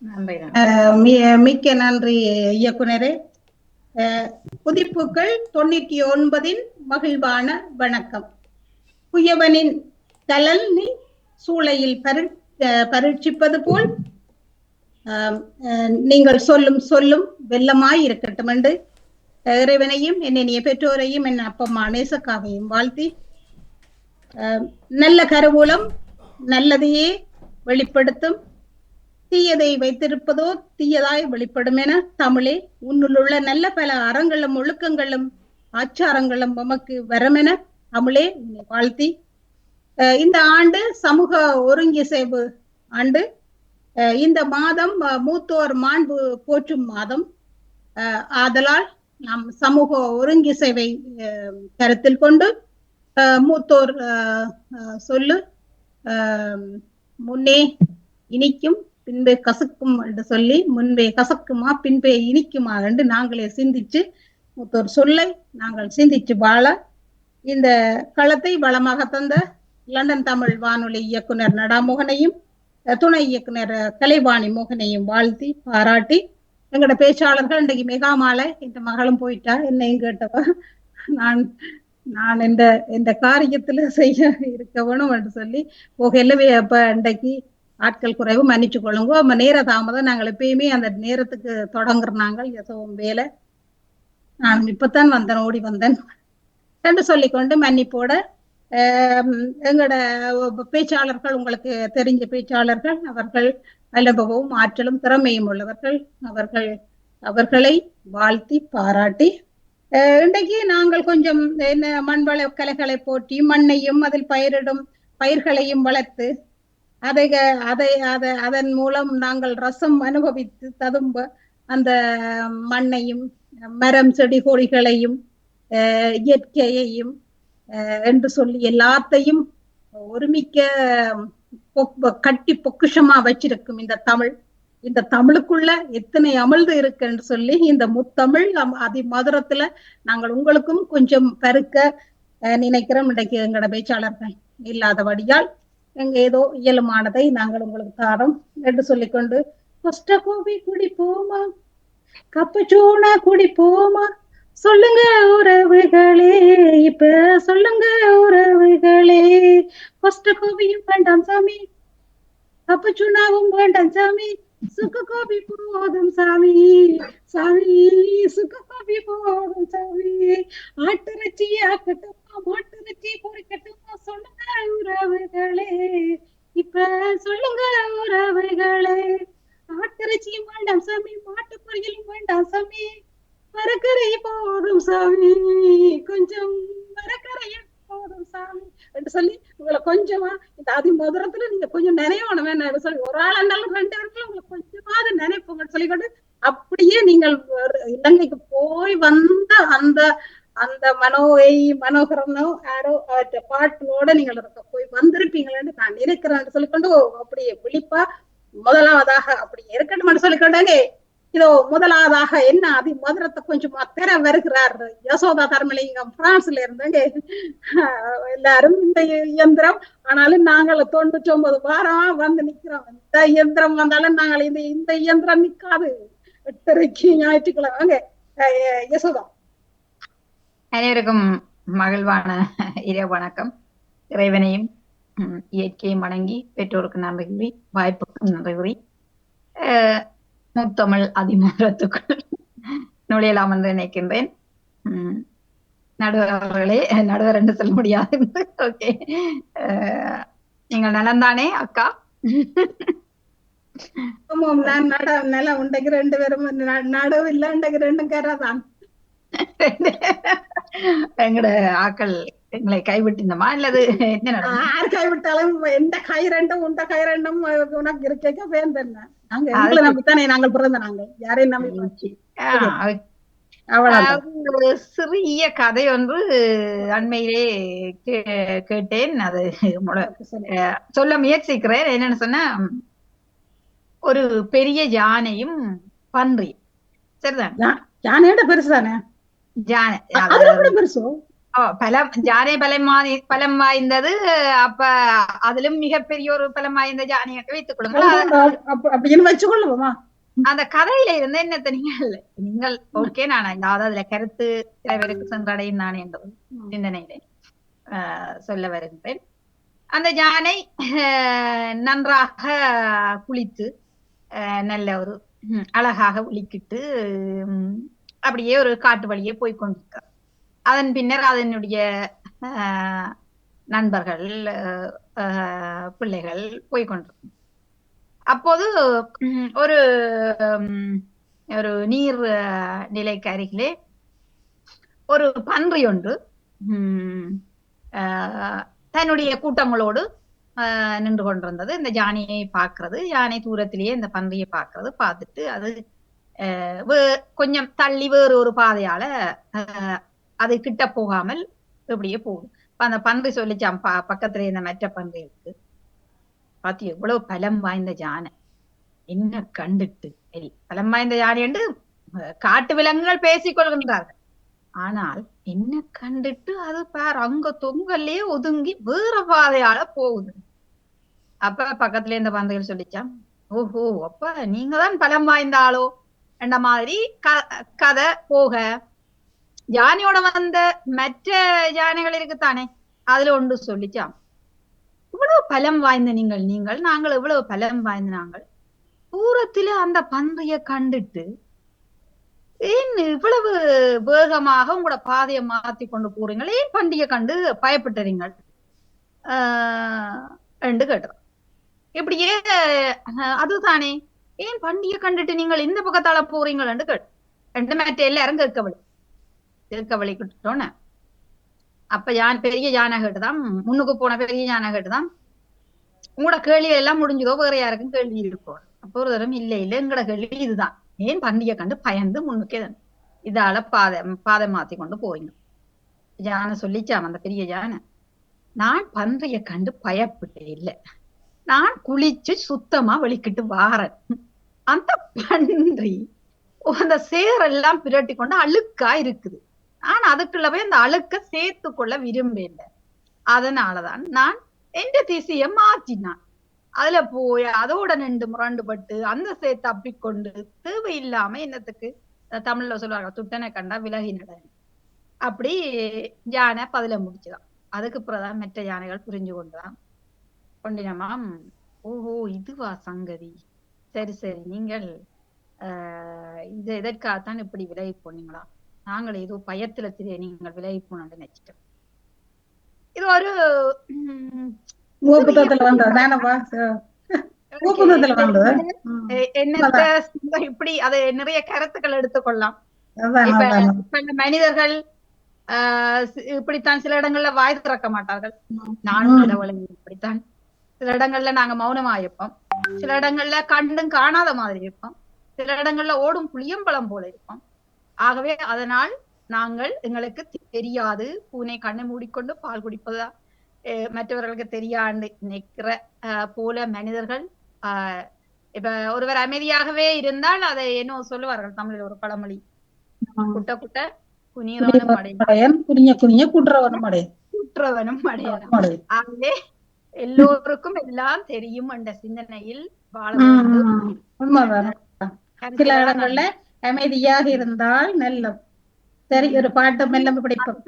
நன்றி நன்றி. மிக்க நன்றி இயக்குனரே. புதிப்புகள் 99 மகிழ்வான வணக்கம். குயவனின் கலல் நீ சூளையில் பரீட்சிப்பது போல் நீங்கள் சொல்லும் வெள்ளமாய் இருக்கட்டும் என்று இறைவனையும் என்னைய பெற்றோரையும் என் அப்பம்மா நேசக்காவையும் வாழ்த்தி, நல்ல கருவூலம் நல்லதையே வெளிப்படுத்தும், தீயதை வைத்திருப்பதோ தீயதாய் வெளிப்படும் என தமிழே உன்னுள்ள நல்ல பல அறங்களும் ஒழுக்கங்களும் ஆச்சாரங்களும் உமக்கு வரமென தமிழே உன்னை வாழ்த்தி, இந்த ஆண்டு சமூக ஒருங்கிசைவு ஆண்டு. இந்த மாதம் மூத்தோர் மாண்பு போற்றும் மாதம். ஆதலால் நாம் சமூக ஒருங்கிசைவை கருத்தில் கொண்டு மூத்தோர் சொல்லு முன்னே இனிக்கும் பின்பே கசக்கும் என்று சொல்லி, முன்பே கசக்குமா பின்பே இனிக்குமா என்று நாங்களே சிந்திச்சு மூத்தோர் சொல்லை நாங்கள் சிந்திச்சு வாழ இந்த களத்தை வளமாக தந்த லண்டன் தமிழ் வானொலி இயக்குனர் நடாமோகனையும் துணை இயக்குனர் கலைவாணி மோகனையும் வாழ்த்தி பாராட்டி, எங்களோட பேச்சாளர்கள் இன்றைக்கு மெகாமாலை இந்த மகளும் போயிட்டா, என்னையும் கேட்டவா, நான் இந்த காரியத்துல செய்ய இருக்க வேணும் என்று சொல்லி போகலவே. அப்ப இன்றைக்கு ஆட்கள் குறைவு, மன்னிச்சு கொள்ளுங்க. நேர தாமதம், நாங்கள் எப்பயுமே அந்த நேரத்துக்கு தொடங்குறாங்க எசவும் வேலை. நான் இப்பத்தான் வந்தேன், ஓடி வந்தேன் என்று சொல்லிக்கொண்டு மன்னிப்போட எங்களோட பேச்சாளர்கள், உங்களுக்கு தெரிஞ்ச பேச்சாளர்கள், அவர்கள் அனுபவமும் ஆற்றலும் திறமையும் உள்ளவர்கள், அவர்களை வாழ்த்தி பாராட்டி, இன்றைக்கு நாங்கள் கொஞ்சம் என்ன மண்வள கலைகளை போற்றி மண்ணையும் அதில் பயிரிடும் பயிர்களையும் வளர்த்து அதன் மூலம் நாங்கள் ரசம் அனுபவித்து ததும்ப அந்த மண்ணையும் மரம் செடி கொடிகளையும் இயற்கையையும் என்று சொல்லி எல்லாத்தையும் ஒருமிக்க கட்டி பொக்குஷமா வச்சிருக்கும் இந்த தமிழுக்குள்ள எத்தனை அமிழ்து இருக்கு என்று சொல்லி, இந்த முத்தமிழ் அதி மதுரத்துல நாங்கள் உங்களுக்கும் கொஞ்சம் பருக்க நினைக்கிறோம். இன்றைக்கு எங்களோட பேச்சாளர்கள் இல்லாதபடியால் எங்க ஏதோ இயலுமானதை நாங்கள் உங்களுக்கு தாரோம் என்று சொல்லிக்கொண்டு, கொஸ்ட கோபி குடிப்போமா, கப்பச்சூனா குடிப்போமா, சொல்லுங்க உறவுகளே, இப்ப சொல்லுங்க உறவுகளே, கொஸ்ட கோபியும் வேண்டாம் சாமி, கப்பச்சூனாவும் வேண்டாம் சாமி, சுக்கு கோபி போதும் சாமி, சாமி சுக்கு கோபி போதும் சாமி, ஆட்டிறைச்சி ஆக்கட்டுமா மாட்டிறைச்சி பொறிக்கட்டுமா, சொல்லுங்க உறவுகளே, இப்ப சொல்லுங்க உறவுகளே, ஆட்டிறைச்சியும் வேண்டாம் சாமி, மாட்டு பொரியலும் வேண்டாம் சாமி, மரக்கரை போதும் சாமி, கொஞ்சம் மரக்கரையும் போதும் சாமி என்று சொல்லி உங்களை கொஞ்சமா இந்த அதி மதுரத்துல நீங்க கொஞ்சம் நினைவணும் சொல்லி, ஒரு ஆள் இருந்தாலும் 2 பேருக்குள்ள உங்களுக்கு கொஞ்சமாவது நினைப்போங்கன்னு சொல்லிக்கொண்டு, அப்படியே நீங்கள் இலங்கைக்கு போய் வந்த அந்த மனோகரனோ யாரோ பாட்டோட நீங்கள் போய் வந்திருப்பீங்களேன்னு நான் நினைக்கிறேன் சொல்லிக்கொண்டு, அப்படியே விழிப்பா முதலாவதாக அப்படி இருக்கட்டும் சொல்லிக்கொண்டாங்க. இதோ முதலாவதாக என்ன அதி மதுரத்தை கொஞ்சம் தெர வருகிறார் யசோதா தர்மலிங்கம் பிரான்ஸ்ல இருந்தாங்க. எல்லாரும் இந்த இயந்திரம், ஆனாலும் நாங்கள் 99 வாரமா வந்து நிக்கிறோம். இந்த இயந்திரம் வந்தாலும் நாங்கள் இந்த இயந்திரம் நிக்காது. 8:30 ஞாயிற்றுக்கிழமை. யசோதா. அனைவருக்கும் மகிழ்வான இரவு வணக்கம். இறைவனையும் இயற்கையும் வணங்கி பெற்றோருக்கு நன்றி கூறி வாய்ப்புக்கும் நன்றி கூறி முத்தமிழ் அதிமதுரத்துக்குள் நுழையலாம் என்று நினைக்கின்றேன். நடுவர்களே, நடுவர் என்று சொல்ல முடியாது. ஓகே, நீங்கள் நலந்தானே அக்கா? நல்லா உண்டைக்கு 2 பேரும் நடுவு இல்ல, உண்டைக்கு 2 கேராதான். எங்கட ஆக்கள் எங்களை கைவிட்டிருந்தமா இல்லது என்ன யார் கைவிட்டாலும் எந்த கை 2ம் உண்ட கை 2ம் உனக்கு இருக்க வேந்தன். நம்பித்தானே நாங்கள் பிறந்த, நாங்கள் யாரையும் நம்பி. ஒரு சிறிய கதை ஒன்று அண்மையிலே கேட்டேன், அது சொல்ல முயற்சிக்கிறேன். என்னன்னு சொன்னா, ஒரு பெரிய யானையும் பன்றி, சரிதான்? யானையோட பெருசுதானே? யானை பெருசோ ஜானை பலம் வாய்ந்தது. அப்ப அதிலும் மிகப்பெரிய ஒரு பலம் வாய்ந்த ஜானியை வைத்துக் கொள்ளுங்கள். அப்படின்னு வச்சுக்கொள்ளுவோமா? அந்த கதையில இருந்து என்னத்த நீங்கள் ஓகே, நான் அதாவது அதுல கருத்து சில பேருக்கு சென்றடையும் நானே என்ற சிந்தனையில சொல்ல வருகின்றேன். அந்த யானை நன்றாக குளித்து நல்ல ஒரு அழகாக ஒலிக்கிட்டு அப்படியே ஒரு காட்டு வழியே போய்கொண்டிருக்கிறார். அதன் பின்னர் அதனுடைய நண்பர்கள் பிள்ளைகள் போய்கொண்டிருக்கும். அப்போது ஒரு ஒரு நீர் நிலைக்கு அருகிலே ஒரு பன்றி ஒன்று தன்னுடைய கூட்டங்களோடு நின்று கொண்டிருந்தது. இந்த யானையை பார்க்கிறது. யானை தூரத்திலேயே இந்த பன்றியை பார்க்கிறது. பார்த்துட்டு அது கொஞ்சம் தள்ளி வேறு ஒரு பாதையால அது கிட்ட போகாமல் இப்படியே போகுது. அந்த பன்றி சொல்லிச்சான் பக்கத்துல இந்த மற்ற பன்றி இருக்கு, பாத்தி எவ்வளவு பலம் வாய்ந்த யானை, என்ன கண்டுட்டு பலம் வாய்ந்த யானை என்று காட்டு விலங்குகள் பேசிக் கொள்கின்றார்கள். ஆனால் என்ன கண்டுட்டு அது பார் அங்க தொங்கல்லையே ஒதுங்கி வேற பாதையால போகுது. அப்ப பக்கத்துல இந்த பன்றிகள் சொல்லிச்சான், ஓஹோ அப்ப நீங்க தான் பலம் வாய்ந்தாளோ என்ற மாதிரி கதை போக, யானையோட வந்த மற்ற யானைகள் இருக்குத்தானே, அதுல ஒன்று சொல்லிச்சான், இவ்வளவு பலம் வாய்ந்த நீங்கள் நாங்கள் எவ்வளவு பலம் வாய்ந்த நாங்கள் தூரத்துல அந்த பன்றிய கண்டுட்டு ஏன் இவ்வளவு வேகமாக உங்களோட பாதையை மாத்தி கொண்டு போறீங்கள், ஏன் பண்டிகை கண்டு பயப்பட்டுறீங்கள் என்று கேட்டோம். இப்படியே அதுதானே, ஏன் பண்டிகை கண்டுட்டு நீங்கள் இந்த பக்கத்தால போறீங்கள் என்று கேட்டோம். ரெண்டு மற்ற எல்லாரும் கேட்கவழி கிட்டோன்னு. அப்ப பெரிய யானை கேட்டுதான், முன்னுக்கு போன பெரிய யானை கேட்டுதான், உங்களோட கேள்வி எல்லாம் முடிஞ்சதோ வேற யாருக்கும் கேள்வி இருக்கும். அப்போ ஒரு தரம் இல்ல எங்களோட கேள்வி இதுதான், ஏன் பண்டிகை கண்டு பயந்து முன்னுக்கே இதால பாதை மாத்தி கொண்டு போறீங்க. யானை சொல்லிச்சாம், அந்த பெரிய யானை, நான் பன்றிய கண்டு பயப்பட்டே இல்லை, நான் குளிச்சு சுத்தமா வெளிக்கிட்டு வாரேன். அந்த பன்றி அந்த சேரெல்லாம் பிரட்டி கொண்டு அழுக்கா இருக்குது, நான் அதுக்குள்ள போய் அந்த அழுக்க சேர்த்து கொள்ள விரும்பல, அதனாலதான் நான் எந்த திசைய மாற்றினான். அதுல போய் அதோட நின்று முரண்டுபட்டு அந்த சேர்த்து தப்பிக்கொண்டு தேவையில்லாம என்னத்துக்கு, தமிழ்ல சொல்லுவாங்க துட்டனை கண்டா விலகி நட, அப்படி யானை பதில முடிச்சுதான். அதுக்கு பிறகுதான் மற்ற யானைகள் புரிஞ்சு கொண்டுதான் கொண்டினமாம், ஓஹோ இதுவா சங்கதி, சரி சரி நீங்கள் இது எதற்காகத்தான் இப்படி விலகி போனீங்களா, நாங்கள் ஏதோ பயத்துல நீங்கள் விலகி போனோம்னு நினைச்சிட்டோம். இது ஒரு இப்படி அதை நிறைய கருத்துக்கள் எடுத்துக்கொள்ளலாம். இப்ப மனிதர்கள் இப்படித்தான் சில இடங்கள்ல வாய் திறக்க மாட்டார்கள், நானும் இப்படித்தான். சில இடங்கள்ல நாங்க மௌனமா இருப்போம், சில இடங்கள்ல கண்டும் காணாத மாதிரி இருப்போம், சில இடங்கள்ல ஓடும் புளியம்பழம் போல இருப்போம். ஆகவே அதனால் நாங்கள் எங்களுக்கு தெரியாது, பூனை கண்ணை மூடிக்கொண்டு பால் குடிப்பதா மற்றவர்களுக்கு தெரியாது நினைக்கிற போல மனிதர்கள். இப்ப ஒருவர் அமைதியாகவே இருந்தால் அதை என்ன சொல்லுவார்கள் தமிழில் ஒரு பழமொழி, குட்ட குட்ட குனியவனும் அடையன், குனிய குனிய குற்றவனும் அடையலாம். ஆகவே எல்லோருக்கும் எல்லாம் தெரியும் என்ற சிந்தனையில் வாழ வேண்டும். சில இடங்கள்ல அமைதியாக இருந்தால் நல்ல சரி. ஒரு பாட்டு மெல்லம் பிடிப்போம்.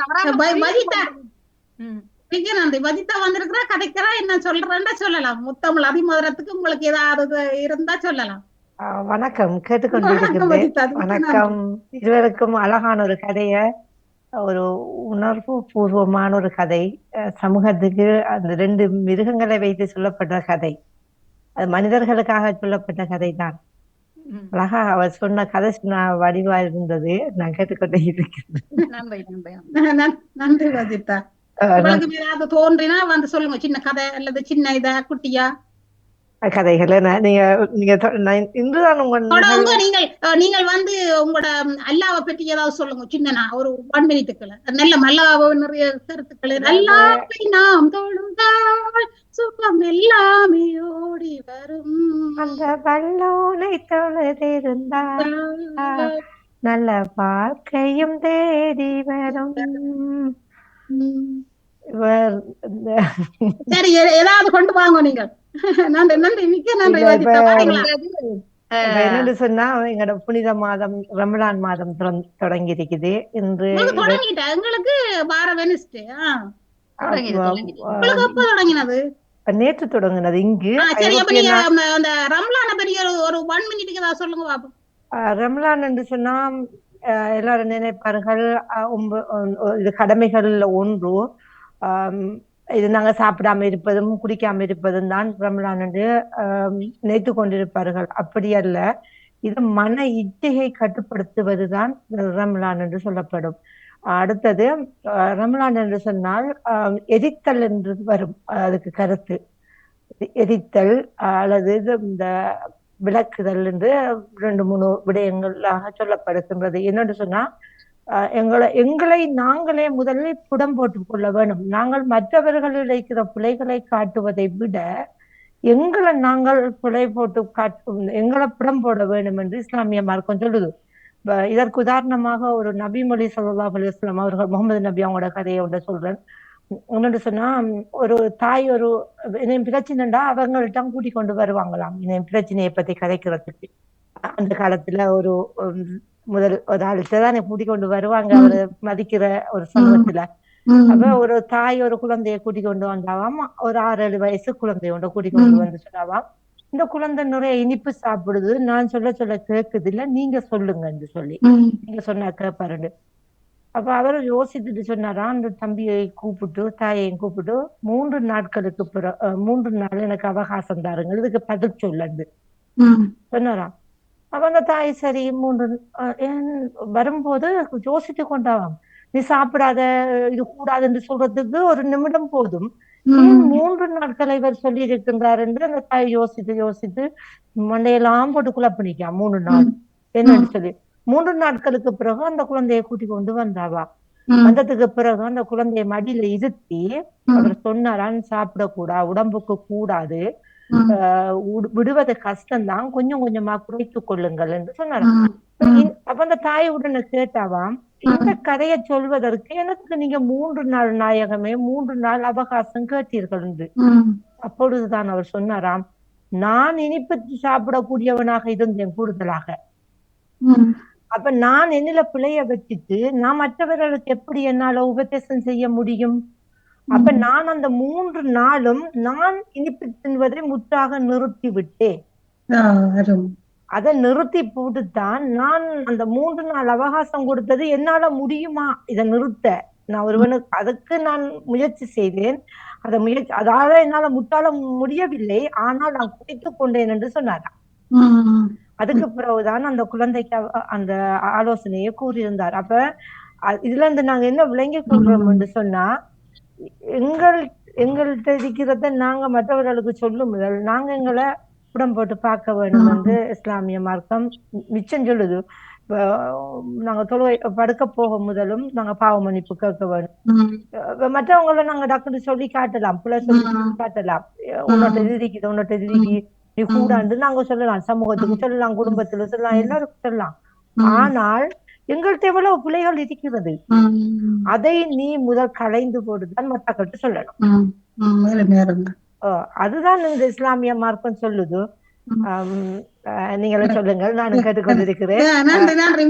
வஜிதா வந்திருக்கிறா, கதைக்கிறா, என்ன சொல்றேன்னா சொல்லலாம். முத்தமிழ் அதிமதுரத்துக்கு உங்களுக்கு ஏதாவது இருந்தா சொல்லலாம். வணக்கம், கேட்டுக்கொண்டிருக்கிறேன். வணக்கம் இருவருக்கும். அழகான ஒரு கதைய, ஒரு உணர்வு பூர்வமான ஒரு கதை, சமூகத்துக்கு அந்த 2 மிருகங்களை வைத்து சொல்லப்பட்ட கதை, அது மனிதர்களுக்காக சொல்லப்பட்ட கதை தான். அழகா அவர் சொன்ன கதை வடிவா இருந்தது, நான் கேட்டுக்கொண்டே இருக்கிறேன். நன்றி வஜிதா. உங்களுக்கு ஏதாவது தோன்றினா வந்து சொல்லுங்க, சின்ன கதை அல்லது சின்ன இதா குட்டியா கதைகளை. இன்றுதான் நீங்கள் வந்து உங்களோட அல்லாவை பற்றி ஏதாவது சொல்லுங்க, சின்ன ஒரு 1 மினிட்டுக்குள்ள. நல்ல மல்லாவோ நிறைய கருத்துக்கள். அல்லாவை நாம் தொழுதால் சுகம் எல்லாமே ஓடி வரும், அந்த வல்லோனை தொழுதிருந்தால் நல்ல வாழ்க்கையும் தேடி வரும், இவர் சரி, ஏதாவது கொண்டு வாங்க நீங்கள். நன்றி நன்றி, மிக்க நன்றி வதிதா. என்னன்னு சொன்னா எங்களோட புனித மாதம் ரமலான் மாதம் தொடங்கி இருக்குது. இன்று எங்களுக்கு வார வெனிஸ்டே தொடங்கினது, நேற்று தொடங்கினது இங்கு. ரம்லான பெரிய ஒரு 1 மினிட்டுக்கு தான் சொல்லுங்க பாப்போம். ரம்லான் என்று சொன்னா எல்லாரும் நினைப்பார்கள் இது கடமைகள்ல ஒன்று. இது நாங்க சாப்பிடாம இருப்பதும் குடிக்காம இருப்பதும் தான் ரம்லான் என்று நினைத்து கொண்டிருப்பார்கள். அப்படி அல்ல, இது மன இச்சையை கட்டுப்படுத்துவதுதான் ரம்லான் என்று சொல்லப்படும். அடுத்தது ரம்லான் என்று சொன்னால் எரித்தல் என்று வரும். அதுக்கு கருத்து எரித்தல் அல்லது இந்த விளக்குதல் என்று 2-3 விடயங்களாக சொல்லப்படுகின்றது. என்னென்று சொன்னா எங்களை நாங்களே முதலில் புடம் போட்டுக் கொள்ள வேணும். நாங்கள் மற்றவர்களில் இருக்கிற பிழைகளை காட்டுவதை விட எங்களை நாங்கள் பிழை போட்டு எங்களை புடம் போட வேண்டும் என்று இஸ்லாமிய மார்க்கம் சொல்லுது. இதற்கு உதாரணமாக ஒரு நபிமொழி ஸல்லல்லாஹு அலைஹி வஸல்லம் அவர்கள், முகமது நபி அவங்களோட கதையை ஒன்று சொல்றேன். என்னன்னு சொன்னா, ஒரு தாய் ஒரு பிரச்சனைண்டா அவங்கள்ட்ட கூட்டி கொண்டு வருவாங்களாம் என் பிரச்சனையை பத்தி கதைக்கிறதுக்கு. அந்த காலத்துல ஒரு ஆள்கிட்டதான் கூட்டி கொண்டு வருவாங்க, அவரை மதிக்கிற ஒரு சமூகத்துல. அப்ப ஒரு தாய் ஒரு குழந்தைய கூட்டி கொண்டு வந்தாவாம். ஒரு 6-7 வயசு குழந்தையோட கூட்டி கொண்டு வந்து சொன்னாவாம், இந்த குழந்தை நிறைய இனிப்பு சாப்பிடுது, நான் சொல்ல சொல்ல கேக்குது இல்ல, நீங்க சொல்லுங்கன்னு சொல்லி. நீங்க சொன்னா கேட்பாரு. அப்ப அவர் யோசித்துட்டு சொன்னாரா, அந்த தம்பியை கூப்பிட்டு தாயையும் கூப்பிட்டு 3 நாட்களுக்கு 3 நாள் எனக்கு அவகாசம் தாருங்க, இதுக்கு பதில் சொல்லு சொன்னாராம். அப்ப அந்த தாய் சரி 3 வரும்போது யோசித்து கொண்டாவாம், நீ சாப்பிடாத, இது கூடாதுன்னு சொல்றதுக்கு 1 நிமிடம் போதும், 3 நாட்களை இவர் சொல்லி இருக்கின்றார் என்று அந்த தாய் யோசித்து மண்டையெல்லாம் போட்டு குழப்பினிக்காம். 3 நாள் என்னன்னு சொல்லி 3 நாட்களுக்கு பிறகு அந்த குழந்தையை கூட்டி கொண்டு வந்தாவா. வந்ததுக்கு பிறகு அந்த குழந்தைய மடியில இருத்தி அவர் சொன்னாரான், சாப்பிடக்கூடாது, உடம்புக்கு கூடாது, விடுவது கஷ்டம்தான், கொஞ்சம் கொஞ்சமா குறைத்துக் கொள்ளுங்கள் என்று சொன்னாராம். அப்ப அந்த தாய் உடனே கேட்டாவாம், இந்த கதையை சொல்வதற்கு எனக்கு நீங்க 3 நாள் நாயகமே 3 நாள் அவகாசம் கேட்டீர்கள் என்று. அப்பொழுதுதான் அவர் சொன்னாராம், நான் இனிப்பு சாப்பிடக்கூடியவனாக இருந்தேன் கூடுதலாக. அப்ப நான் என்னில பிழைய வச்சுட்டு நான் மற்றவர்களுக்கு எப்படி என்னால உபதேசம் செய்ய முடியும்? அப்ப நான் அந்த 3 நாளும் நான் இனிப்பு தின்வதை முற்றாக நிறுத்தி விட்டேன். அதை நிறுத்தி போட்டுத்தான் நான் அந்த 3 நாள் அவகாசம் கொடுத்தது. என்னால முடியுமா இதை நிறுத்த? நான் ஒருவனுக்கு அதுக்கு நான் முயற்சி செய்தேன். அதால என்னால முற்றால முடியவில்லை, ஆனால் நான் குறைத்துக் கொண்டேன் என்று சொன்னாராம். அதுக்கு பிறகுதான் அந்த குழந்தைக்கு அந்த ஆலோசனையை கூறியிருந்தார். அப்ப இதுல இருந்து நாங்க என்ன விளங்கி கொள்றோம் என்று சொன்னா, எங்கள்கிட்ட இருக்கிறத நாங்க மற்றவர்களுக்கு சொல்லும் முதல் நாங்க எங்களை புடம் போட்டு பார்க்க வேண்டும் என்று இஸ்லாமிய மார்க்கம் மிச்சம் சொல்லுது. நாங்க படுக்க போக முதலும் நாங்க பாவ மன்னிப்பு கேட்க வேண்டும். மற்றவங்களை நாங்க டக்குன்னு சொல்லி காட்டலாம், பிள்ளை சொல்லி காட்டலாம், உன்னோட்ட எதிரிக்குது உன்னோட்ட எதிரிக்கு நீ கூடாண்டு நாங்க சொல்லலாம், சமூகத்துக்கு சொல்லலாம், குடும்பத்துல சொல்லலாம், எல்லாருக்கும் சொல்லலாம். ஆனால் எங்கள்கிட்ட எவ்வளவு பிள்ளைகள் இருக்கிறது, அதை நீ முதல் களைந்து போட்டுதான் மற்றவர்கிட்ட சொல்லணும். அதுதான் இந்த இஸ்லாமிய மார்க்கம் சொல்லுது. நீங்களும் சொல்லுங்க, நானும் கேட்டுக்கொண்டிருக்கிறேன். நன்றி நன்றி.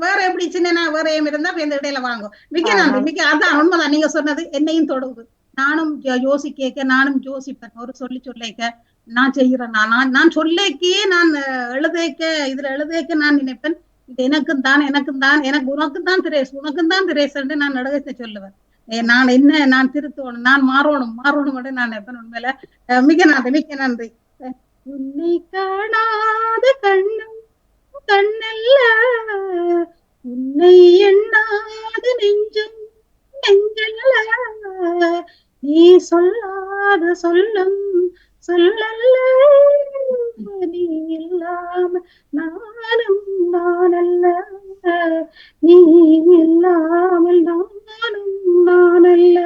வேற எப்படி சின்ன வேற இருந்தா இந்த இடையில வாங்கும். மிக்க நன்றி, மிக்க. அதான் உண்மைதான் நீங்க சொன்னது, என்னையும் தொடுது. நானும் நானும் யோசிப்பேன். ஒரு சொல்லிக்க நான் செய்யறேன், நான் சொல்லேக்கே நான் இதுல எழுதேக்க நான் நினைப்பேன், இது எனக்கும் தான் எனக்கு உனக்கும் தான் திரேஸ் என்று நான் நடகத்தை சொல்லுவேன். நான் திருத்தணும், நான் மாறணும் நான் நினைப்பேன். உண்மையில மிக்க நன்றி. உன்னை காணாத கண்ணும் கண்ணல்ல, உன்னை எண்ணாத நெஞ்சம் நெஞ்சல்ல, நீ சொல்லாத சொல்லும் சொல்லல்ல, நீ இல்லாம நானும் நானல்ல, நீ இல்லாமல் நானும் நானல்ல,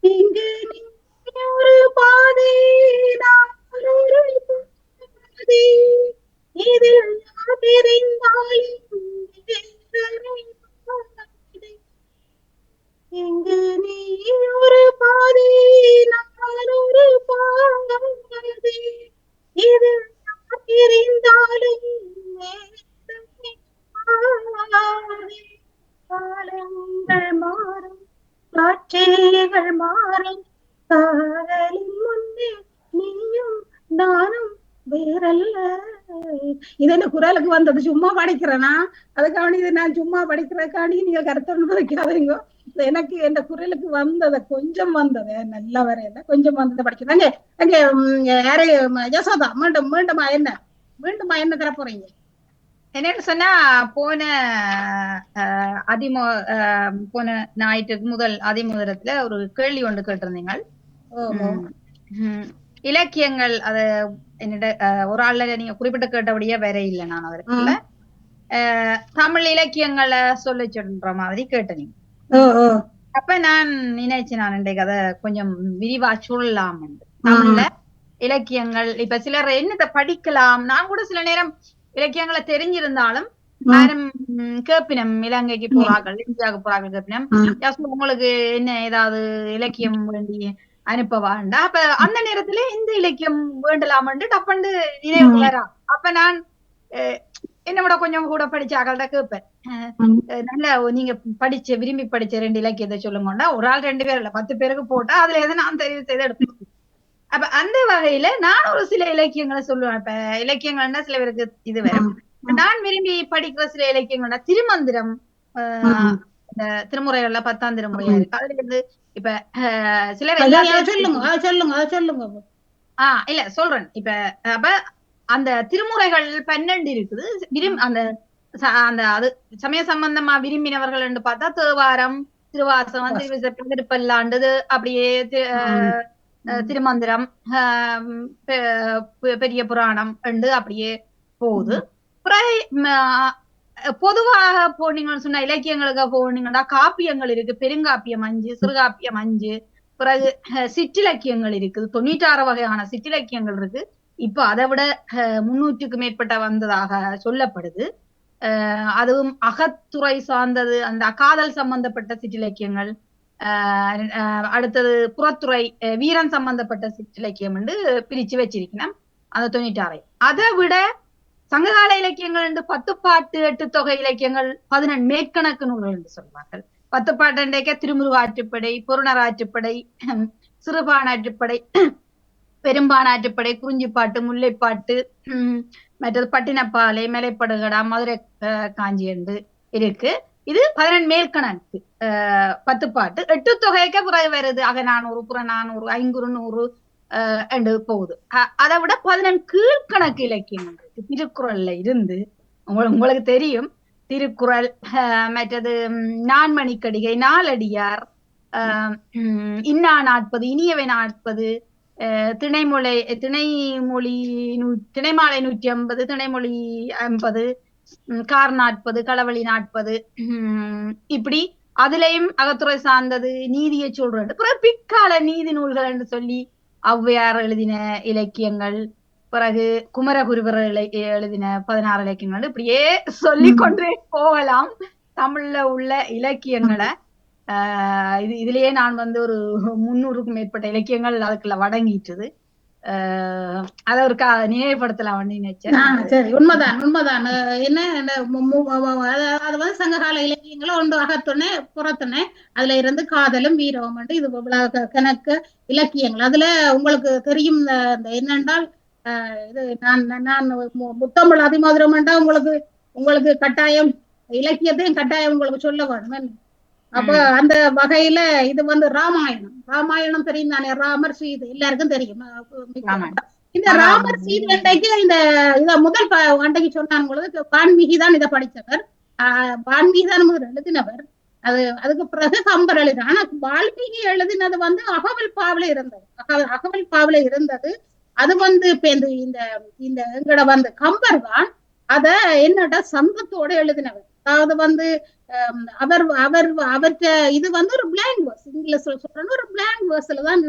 இங்கு நீ ஒரு பாதை நான் ஒரு பாதை, இதில் நான் தெரிந்தாலும் காலங்கள் மாறும், காட்சிகள் மாறும், காதலின் முன்னே நீயும் நானும் வேறல்ல. இது என்ன குரலுக்கு வந்தது? சும்மா படிக்கிறேனா? அதுக்காண்டி இது நான் சும்மா படிக்கிறதுக்காண்டி நீங்க கருத்து வைக்காதீங்க. எனக்கு என் குரலுக்கு வந்ததை கொஞ்சம் வந்தது, நல்லா வரையில கொஞ்சம் வந்ததை படிக்கிறேன். அங்க யாரு யசோதா மீண்டும் மீண்டுமா என்ன தர போறீங்க? என்னன்னு சொன்னா, போன போன ஞாயிற்றுக்கு முதல் அதிமுதலத்துல ஒரு கேள்வி ஒன்று கேட்டிருந்தீங்க. இலக்கியங்கள் அது என்னிட ஒரு ஆள்ல நீங்க குறிப்பிட்ட கேட்டபடியே வேற இல்லை. நான் அதற்குள்ள தமிழ் இலக்கியங்களை சொல்லி சொல்ற மாதிரி கேட்டேன். அப்ப நான் நினைச்சேன், நான் இன்றைக்கு அதை கொஞ்சம் விரிவா சொல்லலாம். தமிழ்ல இலக்கியங்கள் இப்ப சிலர் என்னத்தை படிக்கலாம். நான் கூட சில நேரம் இலக்கியங்களை தெரிஞ்சிருந்தாலும் யாரும் கேப்பினம், இலங்கைக்கு போறார்கள், இந்தியாவுக்கு போறார்கள், கேப்பினம் உங்களுக்கு என்ன ஏதாவது இலக்கியம் வேண்டி அனுப்பவாண்டா. அப்ப அந்த நேரத்துல இந்த இலக்கியம் வேண்டலாமண்டு டப்பண்டு நினைவு வரா. அப்ப நான் என்ன விட கொஞ்சம் கூட படிச்சாக்கள்கிட்ட கேட்பேன், நல்ல நீங்க விரும்பி படிச்ச 2 இலக்கியத்தை சொல்லுங்கண்டா. ஒரு ஆள் 2 பேர் இல்ல, 10 பேருக்கு போட்டா அதுல எதை நான் தெரிவு செய்து எடுப்பேன். அப்ப அந்த வகையில நான் ஒரு சில இலக்கியங்களை சொல்லுவேன். இப்ப இலக்கியங்கள்னா சில பேருக்கு இது வரும். நான் விரும்பி படிக்கிற சில இலக்கியங்கள்னா திருமந்திரம், இந்த திருமுறைகள்ல 10ஆம் திருமுறையா இருக்கு. அதுல இருந்து இப்ப சிலர் சொல்லுங்க. இல்ல சொல்றேன். இப்ப அப்ப அந்த திருமுறைகள் 12 இருக்குது. அந்த அது சமய சம்பந்தமா விரும்பினவர்கள் என்று பார்த்தா தேவாரம், திருவாசகம், திருப்பல்லாண்டு, அப்படியே திருமந்திரம், பெரிய புராணம் என்று அப்படியே போகுது. பொதுவாக போனீங்கன்னு சொன்னா இலக்கியங்களுக்கு போனீங்கன்னா காப்பியங்கள் இருக்கு. பெருங்காப்பியம் 5, சிறுகாப்பியம் 5, பிறகு சிற்றிலக்கியங்கள் இருக்குது. 96 வகையான சிற்றிலக்கியங்கள் இருக்கு. இப்ப அதை விட 300க்கும் மேற்பட்ட வந்ததாக சொல்லப்படுது. அதுவும் அகத்துறை சார்ந்தது, அந்த காதல் சம்பந்தப்பட்ட சிற்றிலக்கியங்கள். அடுத்தது புறத்துறை வீரன் சம்பந்தப்பட்ட சிற்றிலக்கியம் என்று பிரிச்சு வச்சிருக்கணும். அந்த 96. அதை விட சங்ககால இலக்கியங்கள் என்று 10 பாட்டு 8 தொகை இலக்கியங்கள் 14 மேற்கணக்கு நூல்கள் என்று சொல்வார்கள். 10 பாட்டு திருமுருகாற்றுப்படை, பொருணராற்றுப்படை, சிறுபானாற்றுப்படை, பெரும்பானாற்றுப்படை, குறிஞ்சிப்பாட்டு, முல்லைப்பாட்டு, மற்றது பட்டினப்பாலை, மலைப்படுகடா, மதுரை காஞ்சி என்று இருக்கு. இது 14 மேற்கணக்கு 10 பாட்டு. 8 தொகைக்கு பிறகு வருது அகநானூறு, புறநானூறு, ஐங்குறுநூறு என்று போகுது. அதை விட 14 கீழ்கணக்கு இலக்கியங்கள் இருக்கு. திருக்குறள்ல இருந்து உங்களுக்கு தெரியும், திருக்குறள், மற்றது நான்மணிக்கடிகை, நாலடியார், இன்னா 40, இனியவை 40, திணைமாலை 150, திணைமொழி 50, கார் 40, களவழி 40, இப்படி அதுலயும் அகத்துறை சார்ந்தது நீதியை சொல்றது. பிறகு பிற்கால நீதி நூல்கள் என்று சொல்லி ஔவையார் எழுதின இலக்கியங்கள், பிறகு குமரகுருவர் எழுதின 16 இலக்கியங்கள், இப்படியே சொல்லி கொண்டே போகலாம். தமிழ்ல உள்ள இலக்கியங்களை இதுலயே நான் ஒரு 300க்கும் மேற்பட்ட இலக்கியங்கள் அதுக்குள்ள வடங்கிட்டுது. அதை ஒரு நினைவுபடுத்தலாம் நினைச்சேன். சரி, உண்மைதான். என்ன அது சங்ககால இலக்கியங்களை ஒன்று அகத்துணை புறத்துணை, அதுல இருந்து காதலும் வீரமும் இது கணக்கு இலக்கியங்கள். அதுல உங்களுக்கு தெரியும் என்னென்றால் இது நான் முத்தமிழ் அதிமதுரம் உங்களுக்கு கட்டாயம் இலக்கியத்தையும் கட்டாயம் உங்களுக்கு சொல்ல வேணும். அப்ப அந்த வகையில இது ராமாயணம் தெரியும் தானே? ராமர் சீதை எல்லாருக்கும் தெரியும். இந்த ராமர் சீதை அண்டைக்கு இத முதல் அண்டைக்கு சொன்னாங்க. வான்மீகிதான் இதை படித்தவர், வான்மீகிதான் எழுதினவர். அதுக்கு பிறகு கம்பர் எழுதினார். ஆனா வால்மீகி எழுதினது அகவல் பாவில இருந்தது. அது இப்ப இந்த எங்கட கம்பர் தான் அத என்னடா சந்தத்தோட எழுதினவர். அதாவது அவர்கிட்ட இது ஒரு பிளாங்க் வேர்ஸ், இங்கிலீஷ் சொல்றேன்னு ஒரு பிளாங்க் வேர்ஸ்ல தான்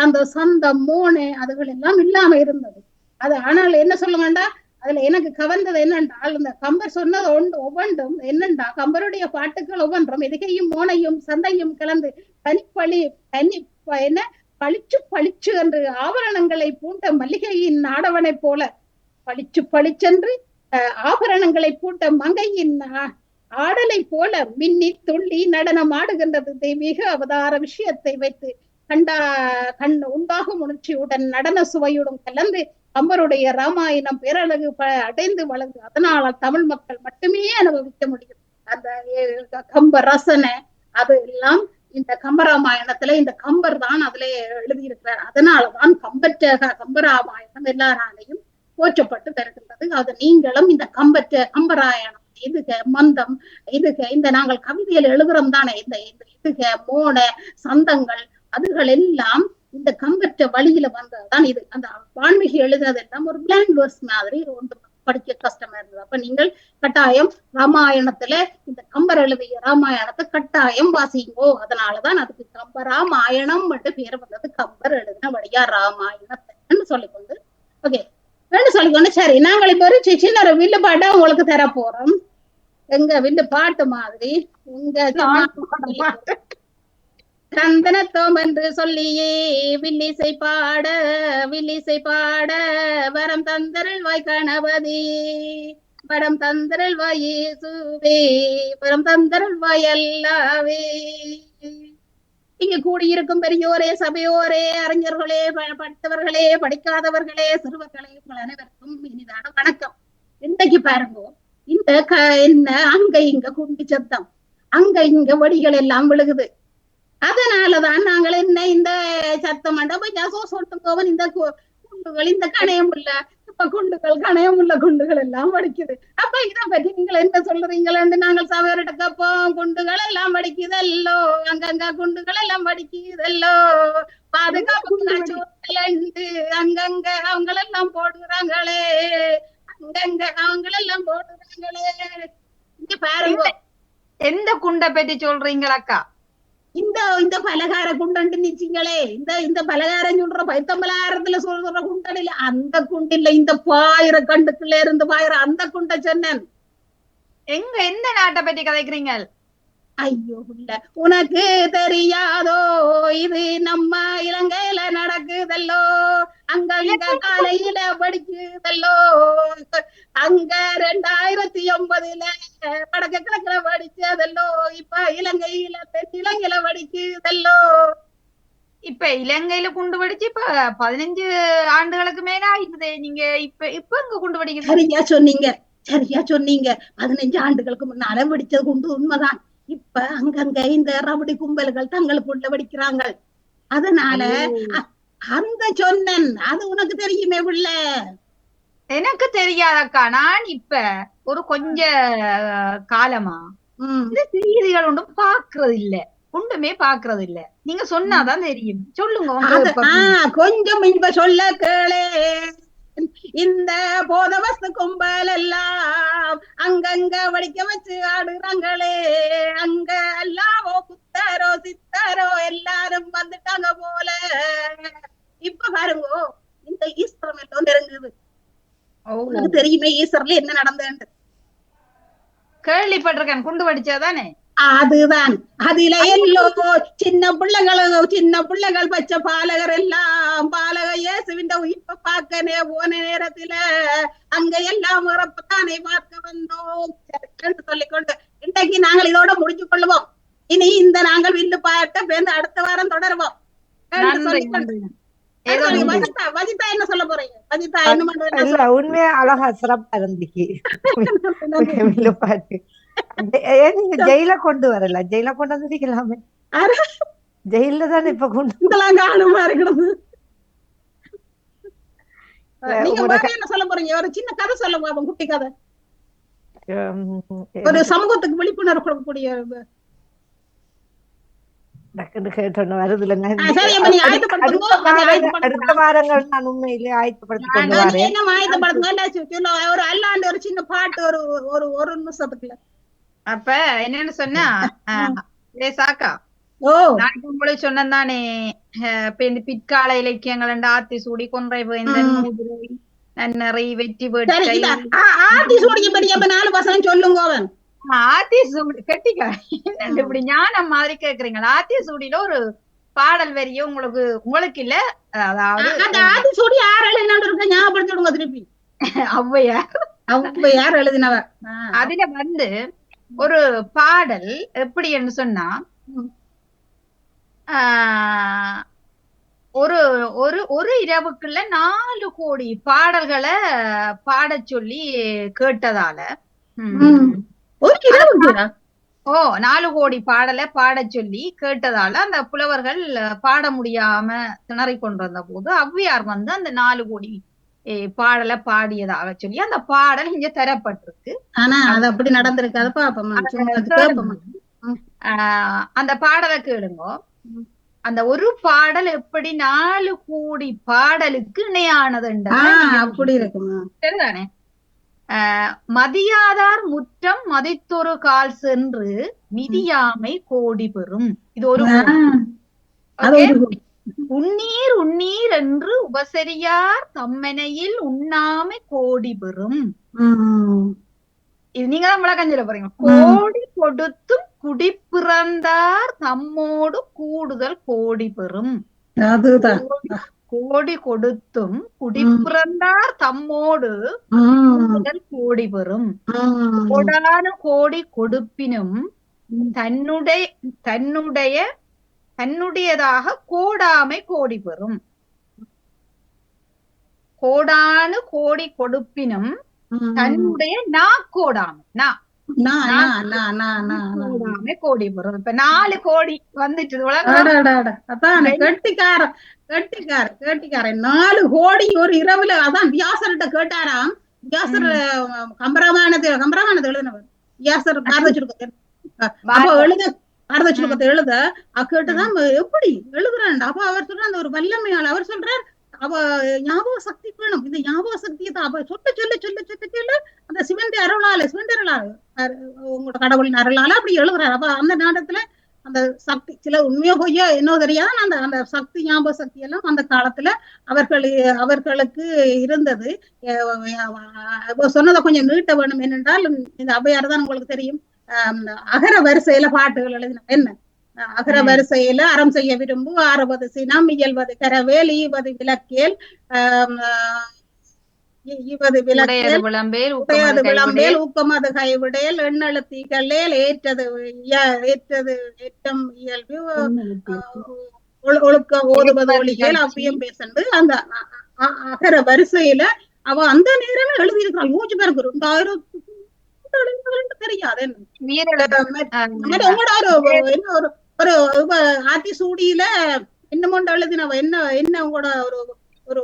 அந்த சந்தம் மோனே அதுகள் எல்லாம் இல்லாம இருந்தது. அது ஆனால் என்ன சொல்லுங்கண்டா, அதுல எனக்கு கவர்ந்தது என்னென்றால் இந்த கம்பர் சொன்னது ஒவ்வொன்றும் என்னண்டா, கம்பருடைய பாட்டுகள் ஒவ்வொன்றும் எதுகையும் மோனையும் சந்தையும் கலந்து பளிச்சு என்று ஆபரணங்களை பூண்ட மல்லிகையின் ஆடவனை போல பளிச்சு பளிச்சென்று ஆபரணங்களை போட்ட மங்கையின் ஆடலை போல மின்னி துள்ளி நடனம் ஆடுகின்றது. தெய்வீக அவதார விஷயத்தை வைத்து உண்டாகும் உணர்ச்சியுடன் நடன சுவையுடன் கலந்து கம்பருடைய ராமாயணம் பேரழகு அடைந்து வளர்ந்து அதனால தமிழ் மக்கள் மட்டுமே அனுபவிக்க முடியும். அந்த கம்ப ரசனை அது எல்லாம் இந்த கம்பராமாயணத்துல இந்த கம்பர் தான் அதுல எழுதியிருக்கிறார். அதனாலதான் கம்பராமாயணம் எல்லாராலையும் போற்றப்பட்டு தருகின்றது. அது நீங்களும் இந்த கம்பராயணம் இதுக மந்தம் இதுக இந்த நாங்கள் கவிதையில் எழுதுறோம் தானே, இந்த இதுக மோன சந்தங்கள் அதுகள் எல்லாம் இந்த கம்பற்ற வழியில வந்ததுதான். இது அந்த வான்மிகி எழுதுனதெல்லாம் ஒரு பிளான் வேர்ஸ் மாதிரி ஒன்று படிக்க கஷ்டமா இருந்தது. அப்ப நீங்கள் கட்டாயம் ராமாயணத்துல இந்த கம்பர் எழுதிய ராமாயணத்தை கட்டாயம் வாசிங்கோ. அதனாலதான் அதுக்கு கம்பராமாயணம் மட்டும் பேர் வந்தது. கம்பர் எழுதின வழியா ராமாயணத்தை சொல்லிக்கொண்டு ஓகே சொல்லிக்கொண்டு சரி, நாங்கள் இப்ப ஒரு சின்ன ஒரு வில்லு பாட்டை உங்களுக்கு தர போறோம். எங்க வில்லு பாட்டு மாதிரி சந்தனத்தோம் என்று சொல்லியே வில்லிசை பாட வரம் தந்தரல் வாய் கணபதி வரம் தந்தரல் வாய் இயேசுவே வரம் தந்தரல் வாய் அல்லாவே. இங்கு கூடியிருக்கும் பெரியோரே, சபையோரே, அறிஞர்களே, படித்தவர்களே, படிக்காதவர்களே, சிறுவர்களே, உங்கள் அனைவருக்கும் இனிதான வணக்கம். இன்றைக்கு பாருங்க, இந்த என்ன அங்க இங்க குண்டி சத்தம், அங்க இங்க வடிகள் எல்லாம் விழுகுது. அதனாலதான் நாங்கள் என்ன இந்த சத்தம் சொல்லிட்டு போவோம். இந்த குண்டுகள் இந்த கணையமுள்ள கணையமுள்ள குண்டுகள் எல்லாம் வடிக்குது. அப்ப இதை பற்றி நீங்கள் என்ன சொல்றீங்களு நாங்கள் சபையோர்கிட்ட கேட்போம். குண்டுகள் எல்லாம் வடிக்குதல்லோ, அங்கங்க குண்டுகள் எல்லாம் வடிக்குதல்லோ, பாதுகாப்பு அங்கங்க அவங்களெல்லாம் போடுறாங்களே, அங்கங்க அவங்களெல்லாம் போடுறாங்களே. இங்க பாருங்க, எந்த குண்டை பற்றி சொல்றீங்களாக்கா? இந்த பலகார குண்டு நிச்சயங்களே, இந்த பலகாரம் சொல்ற 19,000 சொல்ற குண்டல் இல்ல, அந்த குண்டு இல்ல, இந்த பாயிர கண்டுக்குள்ள இருந்து பாயிர அந்த குண்டை சொன்னேன். எங்க எந்த நாட்டை பற்றி கதைக்கிறீங்க? ஐயோ இல்ல, உனக்கு தெரியாதோ இது நம்ம இலங்கையில நடக்குதல்லோ, அங்க காலையில படிக்குதல்லோ, அங்க 2009 வடக்கு கிழக்குல படிச்சதல்லோ, இப்ப இலங்கையில தென்னிலங்கையில படிக்குதல்லோ. இப்ப இலங்கையில குண்டு படிச்சு இப்ப 15 ஆண்டுகளுக்கு மேல ஆயிடுது. நீங்க இப்ப இங்க குண்டு படிக்க சரியா சொன்னீங்க 15 ஆண்டுகளுக்கு முன்னால படிச்சது குண்டு உண்மைதான். இப்ப அங்கங்க இந்த ரவுடி கும்பல்கள் தங்களுக்குள்ள படிக்கிறாங்க. அதனால அந்த சொன்னன் அது உனக்கு தெரியுமே உள்ள. எனக்கு தெரியாதக்கா, நான் இப்ப ஒரு கொஞ்ச காலமா இந்த செய்திகள் ஒன்றும் பாக்குறது இல்ல, ஒன்றுமே பாக்குறது இல்ல. நீங்க சொன்னாதான் தெரியும். சொல்லுங்க கொஞ்சம் இப்ப சொல்ல கேளே. இந்த போதவஸ்து கும்பல் எல்லாம் அங்கங்க வடிக்க வச்சு ஆடுறாங்களே, அங்க எல்லாவோ புத்தரோ சித்தரோ எல்லாரும் வந்துட்டாங்க போல. இப்ப பாருங்க, இந்த ஈஸ்வரம் எல்லாம் நெருங்குது. உங்களுக்கு தெரியுமே ஈஸ்வரல என்ன நடந்தது? கேள்விப்பட்டிருக்கேன். குண்டு படிச்சாதானே? அதுதான். அதுல எல்லோ சின்ன பிள்ளைகள் பச்சை பாலகர் எல்லாம் பாலக இயேசுவின் உயிர்ப்ப பார்க்கனே போன நேரத்துல அங்க எல்லாம் தானே பார்க்க வந்தோம் சொல்லிக்கொண்டு இன்றைக்கு நாங்கள் இதோட முடிச்சு கொள்ளுவோம். இனி இந்த நாங்கள் வில்லு பாட்ட பேருந்து அடுத்த வாரம் தொடருவோம். வஜிதா என்ன சொல்ல போறீங்க? வஜிதா என்ன உண்மையா அழகா சிறப்பா இருந்துச்சு வில்லு பாட்டு. நீங்க ஜெயில கொண்டு வரல, ஜெயில கொண்டு வந்துருக்கலாமே. ஜெயில தானே இப்ப கொண்டு காணுமா இருக்கிறது. நீங்க என்ன சொல்ல போறீங்க? ஒரு சின்ன கதை சொல்ல போறோம், குட்டி கதை, ஒரு சமூகத்துக்கு விழிப்புணர்வு கொடுக்கக்கூடிய. அடுத்த வாரங்கள் நான் உண்மையிலே ஆயத்தப்படுத்தி கொண்டு வரேன். ஒரு அல்லாண்டு ஒரு சின்ன பாட்டு ஒரு நிமிஷத்துக்குள்ள. அப்ப என்னன்னு சொன்னா சாக்கா, நான் உங்களுக்கு சொன்னதானே, இப்ப இந்த பிற்கால இலக்கியங்கள் ஆத்தி சூடி கொன்றை நன்னறி வெற்றி ஆத்தி சூடி நாலு பசங்க சொல்லுங்க. ஆத்தி சூடி கட்டிக்க இப்படி ஞானம் மாதிரி கேக்குறீங்களா? ஆத்தி சூடியில ஒரு பாடல் வரியும் உங்களுக்கு இல்ல, அதாவது ஆத்தி சூடி 6 ஞாபகப்படுத்தி விடுங்க திருப்பி. ஔவையார். ஔவையார் எழுதினவ. அதுல ஒரு பாடல் எப்படி என்று சொன்னா, ஒரு ஒரு ஒரு இரவுக்குள்ள 4 கோடி பாடல்களை பாட சொல்லி கேட்டதால, ஒரு இரவு 4 கோடி பாடலை பாட சொல்லி கேட்டதால அந்த புலவர்கள் பாட முடியாம திணறிக் கொண்டிருந்த போது ஔவையார் அந்த 4 கோடி பாடலை பாடியதாக சொல்லி அந்த பாடல் இங்க தரப்பட்டிருக்கு. ஆனா அது அப்படி நடந்திருக்காது. பாப்போம், அந்த பாடலை கேளுங்க. அந்த ஒரு பாடல் எப்படி 4 கோடி பாடலுக்கு இணையானது அப்படி இருக்குமா? சரிதானே? மதியாதார் முற்றம் மதித்தொரு கால் சென்று மிதியாமை கோடி பெறும். இது ஒரு உன்னீர் உன்னீர் என்று உபசரியார் தம்மனையில் உண்ணாமை கோடி பெறும். இது நீங்க தான் விளக்கம் சொல்ல போறீங்க. கோடி கொடுத்தும் குடி பிறந்தார் தம்மோடு கூடுதல் கோடி பெறும். கோடி கொடுத்தும் குடி பிறந்தார் தம்மோடு கூடுதல் கோடி பெறும். கோடான கோடி கொடுப்பினும் தன்னுடையதாக கோடாமை கோடி பெறும். கோடானு கோடி கொடுப்பினும் தன்னுடைய கோடாமை கோடி பெறும். இப்ப 4 கோடி வந்துட்டு கட்டிக்காரன் 4 கோடி ஒரு இரவுல. அதான் வியாசர்கிட்ட கேட்டாராம். வியாசர் கம்பராமாயணத்தை எழுதினவர் வியாசர். பாரத எழுத கேட்டுதான் எப்படி எழுதுறான். அப்ப அவர் சொல்ற அந்த ஒரு வல்லமையால் அவர் சொல்றார், அவ ஞாபக சக்தி வேணும். இந்த ஞாபக சக்தியை தான் அவ சொல்ல அந்த சிவன் அருளால உங்களோட கடவுளின் அருளால அப்படி எழுதுறாரு. அப்ப அந்த நாடத்துல அந்த சக்தி சில உண்மையோ பொய்யோ என்னோ தெரியாது. அந்த சக்தி ஞாபக சக்தி எல்லாம் அந்த காலத்துல அவர்களுக்கு இருந்தது. சொன்னதை கொஞ்சம் நீட்ட வேணும். என்னென்றால் இந்த ஔவையார் தான் உங்களுக்கு தெரியும், அகர வரிசையில பாட்டுகள் எழுதின. என்ன அகர வரிசையில அறம் செய்ய விரும்பு 60 சினம் இயல்வது கரவேல் ஈவது விளக்கேல் விளம்பேல் ஊக்கமது கைவிடேல் எண்ணெழுத்திகளேல் ஏற்றது ஏற்றம் இயல்பு ஒழுக்க ஓதுவது ஒளிகள் அவ்வியம் பேசண்டு. அந்த அகர வரிசையில அவ அந்த நேரம் எழுதியிருக்கிறாள். யோசிச்சு பாருங்க, 2000 தெரியாது. ஒரு ஆத்தி சூடியில இன்னமும் எழுதினவ என்ன உங்களோட ஒரு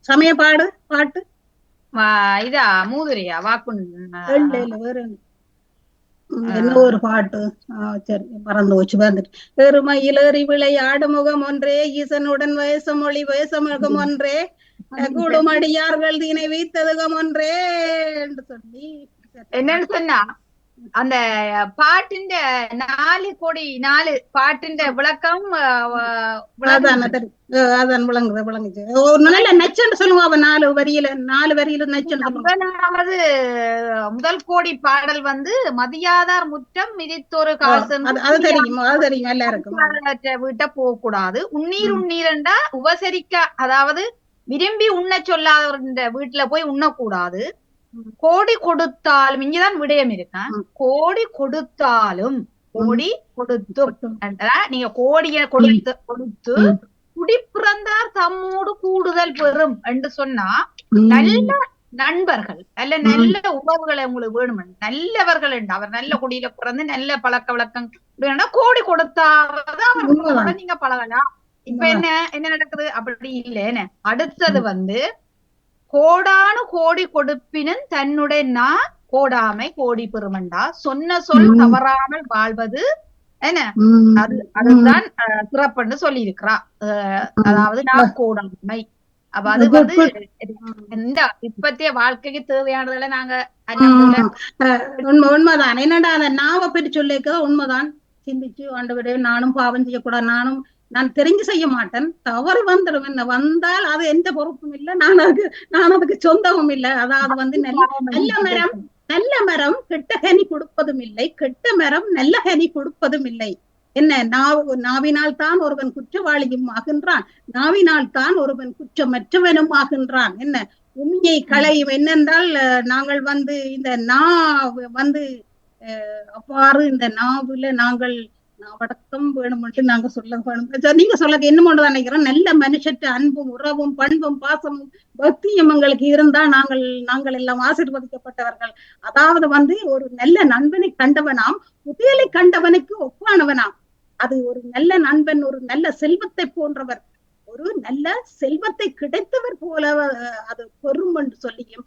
சமய பாட்டு இதா மூதுரையா இல்ல வேற என்ன ஒரு பாட்டு. சரி மறந்து வச்சு வந்துட்டு. எருமையில் ஏறி விளையாடு முகம் ஒன்றே ஈசனுடன் வயசமொழி வயசமுகம் ஒன்றே குழுமடியார்கள் தீனை வைத்ததுகம் ஒன்றே என்று சொல்லி என்னன்னு சொன்னா அந்த பாட்டின் 4 கோடி 4 பாட்டின் விளக்கம் அதான் விளங்குச்சு. ஒரு நல்ல நச்சுன்னு சொல்லுவோம். அவ 4 வரியில நச்சுன்னு முதலாவது முதல் கோடி பாடல் மதியாதார் முற்றம் மிதித்தொரு காசு. அது தெரியும் எல்லாருக்கும். வீட்டை போக கூடாது. உண்ணீர் உண்ணீர்ண்டா உபசரிக்க, அதாவது விரும்பி உண்ண சொல்லாத வீட்டுல போய் உண்ணக்கூடாது. கோடி கொடுத்தாலும் இங்கதான் விடயம் இருக்கேன். கோடி கொடுத்தாலும் கோடி கொடுத்தும் நீங்க கோடிய கொடுத்து குடி பிறந்தார் தம்மோடு கூடுதல் பெறும் என்று சொன்னா நல்ல நண்பர்கள் நல்ல உறவுகளை உங்களுக்கு வேணும். நல்லவர்கள் அவர் நல்ல குடியில பிறந்து நல்ல பழக்க வழக்கம் கோடி கொடுத்தாவது அவர்களோட நீங்க பழகலாம். இப்ப என்ன நடக்குது? அப்படி இல்லைன்னு அடுத்தது கோடானு கோடி கொடுப்பினும் தன்னுடைய கோடாமை கோடி பெறுமண்டா. சொன்ன சொல் தவறாமல் வாழ்வது என்ன அதுதான் சிறப்புன்னு சொல்லி இருக்கிறா. அதாவது கோடாமை. அப்ப அது இந்த இப்பத்திய வாழ்க்கைக்கு தேவையானதுல நாங்க உண்மைதான். என்னடா அந்த நாவை பற்றி சொல்லிக்க உண்மைதான். சிந்திச்சு ஆண்டவரே நானும் பாவம் செய்யக்கூடாது, நான் தெரிஞ்சு செய்ய மாட்டேன், தவறு வந்துடும். என்ன வந்தால் அது எந்த பொறுப்பும் இல்லை, நான் அதுக்கு சொந்தமும் இல்லை. அதாவது நல்ல மரம் கெட்ட கனி கொடுப்பதும் இல்லை, கெட்ட மரம் நல்ல கனி கொடுப்பதும் இல்லை. என்ன நாவினால் தான் ஒருவன் குற்றவாளியும் ஆகின்றான், நாவினால் தான் ஒருவன் குற்றமற்றவனும் ஆகின்றான். என்ன உண்மையை களையும். என்னென்றால் நாங்கள் இந்த அவ்வாறு இந்த நாவுல நாங்கள் நாவடக்கம் வேணும் என்று நாங்க சொல்ல வேணும். நீங்க சொல்ல என்ன ஒன்று நினைக்கிறோம், நல்ல மனுஷற்ற அன்பும் உறவும் பண்பும் பாசமும் பக்தியும் எங்களுக்கு இருந்தா நாங்கள் எல்லாம் ஆசீர்வதிக்கப்பட்டவர்கள். அதாவது ஒரு நல்ல நண்பனை கண்டவனாம் புதையலை கண்டவனுக்கு ஒப்பானவனாம். அது ஒரு நல்ல நண்பன், ஒரு நல்ல செல்வத்தை போன்றவர், ஒரு நல்ல செல்வத்தை கிடைத்தவர் போல அது பெறும் என்று சொல்லியும்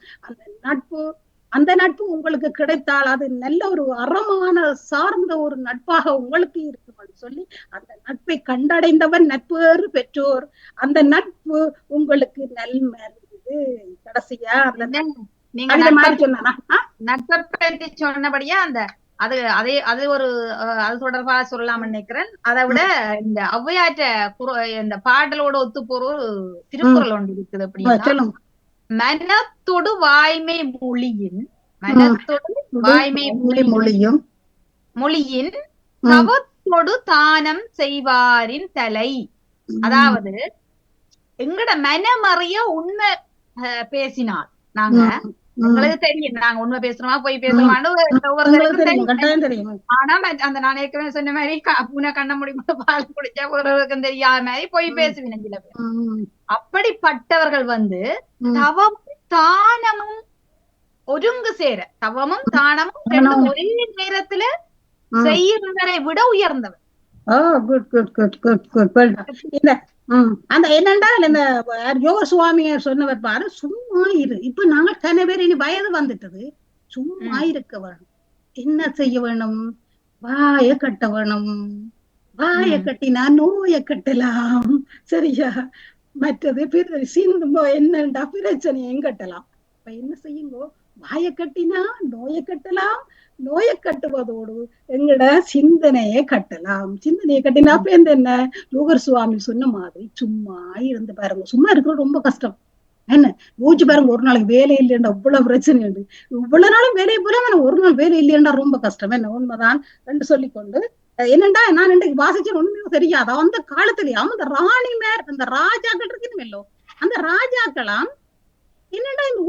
அந்த நட்பு உங்களுக்கு கிடைத்தால் அது நல்ல ஒரு அறமான சார்ந்த ஒரு நட்பாக உங்களுக்கு இருக்கும் சொல்லி அந்த நட்பை கண்டடைந்தவன் நட்பேறு பெற்றோர். அந்த நட்பு உங்களுக்கு நல்மருந்து. கடைசியா அந்த நட்பை பற்றி சொன்னபடியா அந்த அது தொடர்பாக சொல்லலாம் நினைக்கிறேன். அதை விட இந்த ஔவையாற்ற இந்த பாடலோட ஒத்து போற ஒரு திருக்குறள் ஒன்று இருக்குது. அப்படின்னா, மனத்தொடு வாய்மை மொழியின் மொழியின் தவத்தொடு தானம் செய்வாரின் தலை. அதாவது எங்கட மனமறிய உண்மை பேசினால், நாங்க உங்களுக்கு தெரியும் நாங்க உண்மை பேசுறோமா போய் பேசுறோமான்னு தெரியும். ஆனா அந்த நான் ஏற்கனவே சொன்ன மாதிரி பூனை கண்ண முடியும் பால் குடிச்சா ஒருவருக்கும் தெரியாத மாதிரி போய் பேசுவீங்க சில பேர். அப்படிப்பட்டவர்கள் தவமும் தானமும் ஒருங்கு சேர, தவமும் தானமும் ஒரே நேரத்துல செய்யறவரை விட உயர்ந்தவர். அந்த என்னென்றால் இந்த யோக சுவாமிய சொன்னவர் பாரு, சும்மா இரு. இப்ப நாங்க கன பேர் இனி வயது வந்துட்டது, சும்மா இருக்க வேணும். என்ன செய்ய வேணும்? வாய கட்ட வேணும். வாய கட்டினா நோய கட்டலாம். சரியா? மற்றது சிந்து என்னண்டா பிரச்சனையும் கட்டலாம். இப்ப என்ன செய்யுங்கோ? வாய கட்டினா நோய கட்டலாம், நோயை கட்டுவதோடு எங்கட சிந்தனையை கட்டலாம். சிந்தனையை கட்டினா என்ன, யோகர் சுவாமி சொன்ன மாதிரி சும்மா இருந்து பாருங்க. சும்மா இருக்கிறது ரொம்ப கஷ்டம். என்ன யோசிச்சு பாருங்க, ஒரு நாளைக்கு வேலை இல்லையண்டா இவ்வளவு பிரச்சனை உண்டு. இவ்வளவு நாளும் வேலையை போல ஒரு நாள் வேலை இல்லையண்டா ரொம்ப கஷ்டம். என்ன உண்மைதான் என்று சொல்லிக்கொண்டு என்னண்டா நான் இன்றைக்கு வாசிச்சேன், உண்மையும் தெரியாதா அந்த காலத்திலேயும் அந்த ராணி மேர் அந்த ராஜாக்கள் இருக்குன்னு, அந்த ராஜாக்களாம் என்னடா இந்த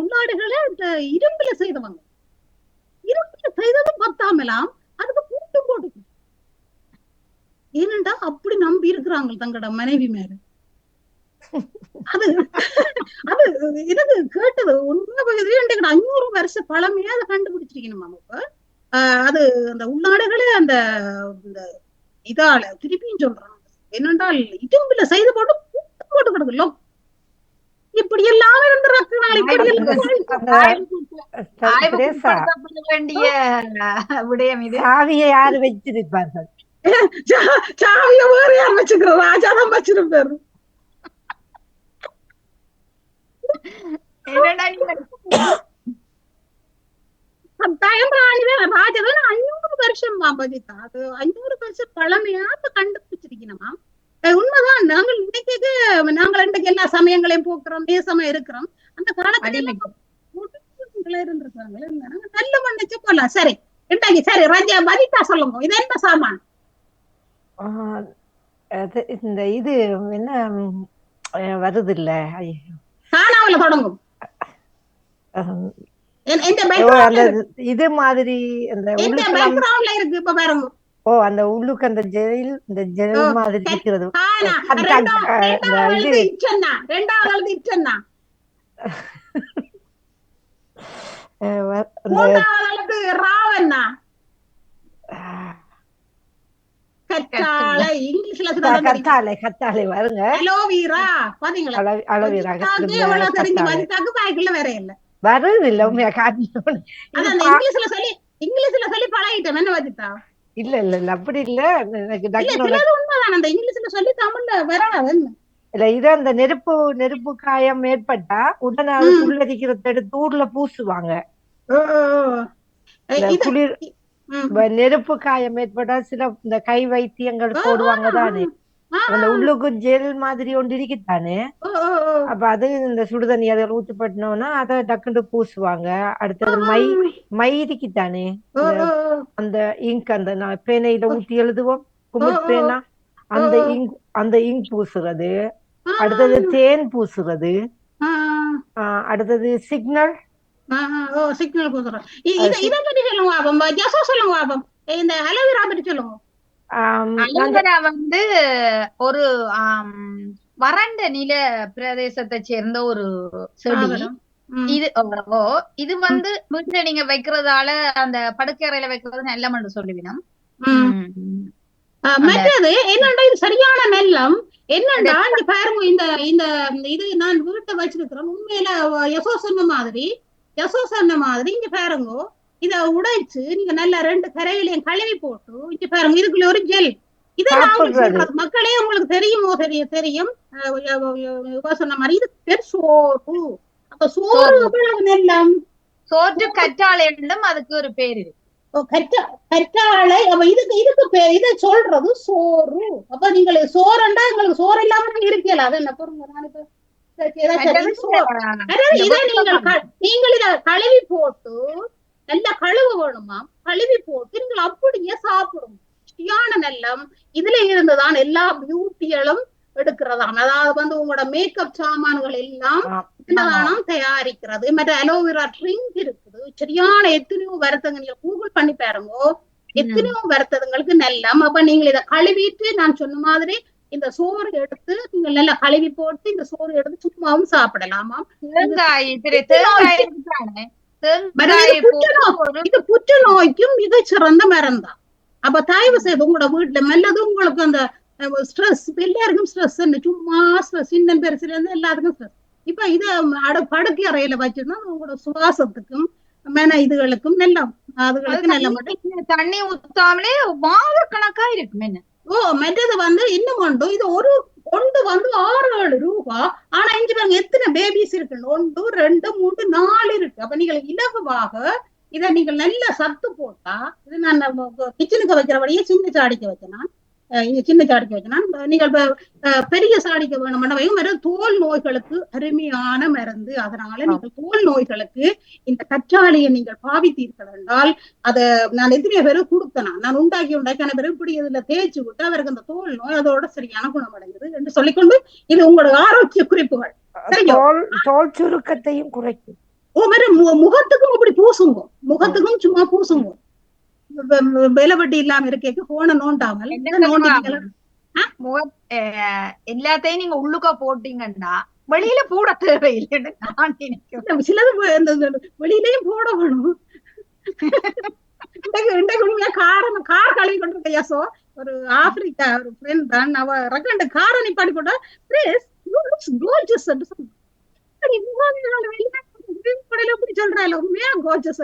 உள்ளாடுகளை இந்த இரும்புல செய்தவங்க. இரும்புல செய்ததும் பத்தாமலாம் அதுக்கு கூட்டு போட்டு ஏனண்டா அப்படி நம்பி இருக்கிறாங்க தங்களோட மனைவி மேல. அது அது எனக்கு கேட்டது உண்மை. 500 வருஷம் பழமையா அதை கண்டுபிடிச்சிருக்கணும். இப்ப அது அந்த உள்நாடுகளே அந்த இதால திருப்பியும் சொல்றாங்க என்னென்றால் இரும்புல செய்து போட்டு கூட்டு போட்டு கிடக்குல்லோ. இப்படி எல்லாம் வேண்டிய விடயம் இது. சாவியை யாரு வச்சிருப்பார்கள்? சாவிய வேற யார் வச்சுக்கிற? ராஜாதான் வச்சிருப்பாரு. ராஜாதான் 500 வருஷம் பஜித்தா. அது 500 வருஷம் பழமையா கண்டுபிடிச்சிருக்கணுமா? உண்மைதான். நாங்கள் இன்றைக்கு எல்லா சமயங்களையும் போக்குறோம், நேசமா இருக்கிறோம். அந்த காலத்துல இருந்திருக்காங்க. நல்ல மன்னிச்சு போலாம். சரி இன்றைக்கு சரி ராஜா வனிதா சொல்லுங்க, இது என்ன சாமான்? இந்த இது என்ன வருது இல்ல, காணாமல தொடங்கும் இது மாதிரி இருக்கு. இப்ப பாருங்க, அந்த உள்ளுக்கு அந்த ஜெல் மாதிரி இருக்கிறது. கத்தாழை வருங்க. அலோவேரா பாத்தீங்களா? அலோவேரா வேற இல்ல வருது இல்ல. உண்மையா இங்கிலீஷ்ல சொல்லி பழகிட்டேன். என்ன வச்சுட்டா? இல்ல இல்ல இல்ல அப்படி இல்ல. உண்மைதான். அந்த இங்கிலீஷ்ல சொல்லி தமிழ்ல வராது. இல்ல இது அந்த நெருப்பு காயம் ஏற்பட்டா உடனே உள்ளரிக்கிறத எடுத்து ஊர்ல பூசுவாங்க. குளிர் நெருப்பு காயம் ஏற்பட்டா சில இந்த கை வைத்தியங்கள் போடுவாங்க தானே. அந்த உள்ளுக்கு ஜெல் மாதிரி ஒன்று இருக்குத்தானே. அப்ப அது இந்த சுடுதண்ணி அதை ஊத்துப்பட்டனோம்னா அதை டக்குண்டு பூசுவாங்க. அடுத்தது மை இருக்குத்தானே, அந்த இங்க் அந்த பேனையில ஊத்தி எழுதுவோம் குமுட் பேனா, அந்த இங்க் பூசுறது. அடுத்தது தேன் பூசுறது. அடுத்தது சிக்னல். சிக்னல் கொடுக்குறோம். இதை பற்றி சொல்லுங்க பாப்போம். ஜசோ சொல்லுங்க பாப்போம். இந்த அலோவேரா பற்றி சொல்லுங்க. அலோவேரா வந்து ஒரு வறண்ட நில பிரதேசத்தை சேர்ந்த ஒரு செடி. இது வந்து வீட்டுல நீங்க வைக்கிறதால அந்த படுக்கையறையில வைக்கிறது நல்லமன்னு சொல்லுவினோம். மற்றது என்னண்டா இது சரியான நெல்லம் என்னண்டா இங்க பாருங்க. இந்த இந்த இது நான் வீட்டை வச்சிருக்கிறேன். உண்மையில யசோ சொன்ன மாதிரி இங்க பாருங்க. இத உடைச்சு நீங்க நல்ல 2 கரையிலையும் கழுவி போட்டு இங்க பாருங்க. இதுக்குள்ள ஒரு ஜெல். இதெல்லாம் மக்களே உங்களுக்கு தெரியுமோ? தெரியும். சொன்ன மாதிரி இது பேர் சோறு. அப்ப சோறு நெல்லம். சோற்று கற்றாழை என்றும் அதுக்கு ஒரு பேர் இருக்கு. கற்றாழை. அப்ப இதுக்கு பேர் இதை சொல்றது சோறு. அப்ப நீங்க சோறுண்டா எங்களுக்கு சோறு இல்லாம இருக்கல. அது என்ன பொருங்க. நீங்கள் இத கழுவி போட்டு நல்லா கழுவ வேணுமா? கழுவி போட்டு நீங்கள் அப்படியே சாப்பிடும். சரியான நெல்லம். இதுல இருந்துதான் எல்லா பியூட்டிகளும் எடுக்கிறதாம். அதாவது வந்து உங்களோட மேக்கப் சாமான்கள் எல்லாம் இதுலதானம் தயாரிக்கிறது. மற்ற அலோவேரா ட்ரிங்க் இருக்குது. சரியான எத்தனையோ வருத்தங்க. நீங்க கூகுள் பண்ணி பாருங்க. எத்தனையோ வருத்தங்களுக்கு நெல்லம். அப்ப நீங்க இதை கழுவிட்டு நான் சொன்ன மாதிரி இந்த சோறு எடுத்து நீங்க நல்லா கழுவி போட்டு இந்த சோறு எடுத்து சும்மாவும் சாப்பிடலாமா? இது புற்றுநோய்க்கும் மிக சிறந்த மரம் தான். அப்ப தயவு செய்து உங்களோட வீட்டுல மெல்லது உங்களுக்கு அந்த ஸ்ட்ரெஸ், எல்லாருக்கும் ஸ்ட்ரெஸ், சும்மா ஸ்ட்ரெஸ், இன்னும் பெருசுல இருந்து எல்லாருக்கும் ஸ்ட்ரெஸ். இப்ப இத படுக்கை அறையில வச்சிருந்தா உங்களோட சுவாசத்துக்கும் மன இதுகளுக்கும் நெல்லம். அதுகளுக்கு நல்ல மட்டும் தண்ணி ஊத்தாமலே மாவு கணக்கா இருக்கும். என்ன மற்றது வந்து இன்னும் கொண்டு இது ஒரு கொண்டு வந்து 6-7 ரூபாய். ஆனா இங்க பாருங்க எத்தனை பேபிஸ் இருக்கு. 1 2 3 4 இருக்கு. அப்ப நீங்கள் இலகுவாக இதை நீங்கள் நல்ல சத்து போட்டா, இது நான் கிச்சனுக்கு வைக்கிறபடியே சின்ன சாடிக்க வச்சேன்னா நீங்கள் பெரிய சாடிக்க வேணும். தோல் நோய்களுக்கு அருமையான மருந்து. அதனால நீங்கள் தோல் நோய்களுக்கு இந்த கற்றாழையை நீங்கள் பாவித்தீர்கள் என்றால் அதை நான் எத்தனையோ பேரு கொடுத்தேன். நான் உண்டாக்கி பேரு இப்படி இதுல தேய்ச்சி விட்டு அவருக்கு அந்த தோல் நோய் அதோட சரியான குணமடைந்தது என்று சொல்லிக்கொண்டு இது உங்களோட ஆரோக்கிய குறிப்புகள். தோல் சுருக்கத்தையும் குறைக்கும். முகத்துக்கும் அப்படி பூசுங்க. முகத்துக்கும் சும்மா பூசுங்க. விலவட்டி இல்லாம இருக்க போன நோண்டாமல் எல்லாத்தையும் நீங்க உள்ளுக்கா போட்டீங்கன்னா வெளியில போட தேவையில்லைன்னு நான் நினைக்கிறேன். சிலது வெளியிலையும் போட வேணும். கார் கழுவி கொண்டிருக்க யசோ ஒரு ஆப்பிரிக்கா ஒரு ஃப்ரெண்ட் தான். அவ ரெக்கண்டு காரை நிப்பாடி போட்டா சொல்றாள். உண்மையா கோச்சஸ்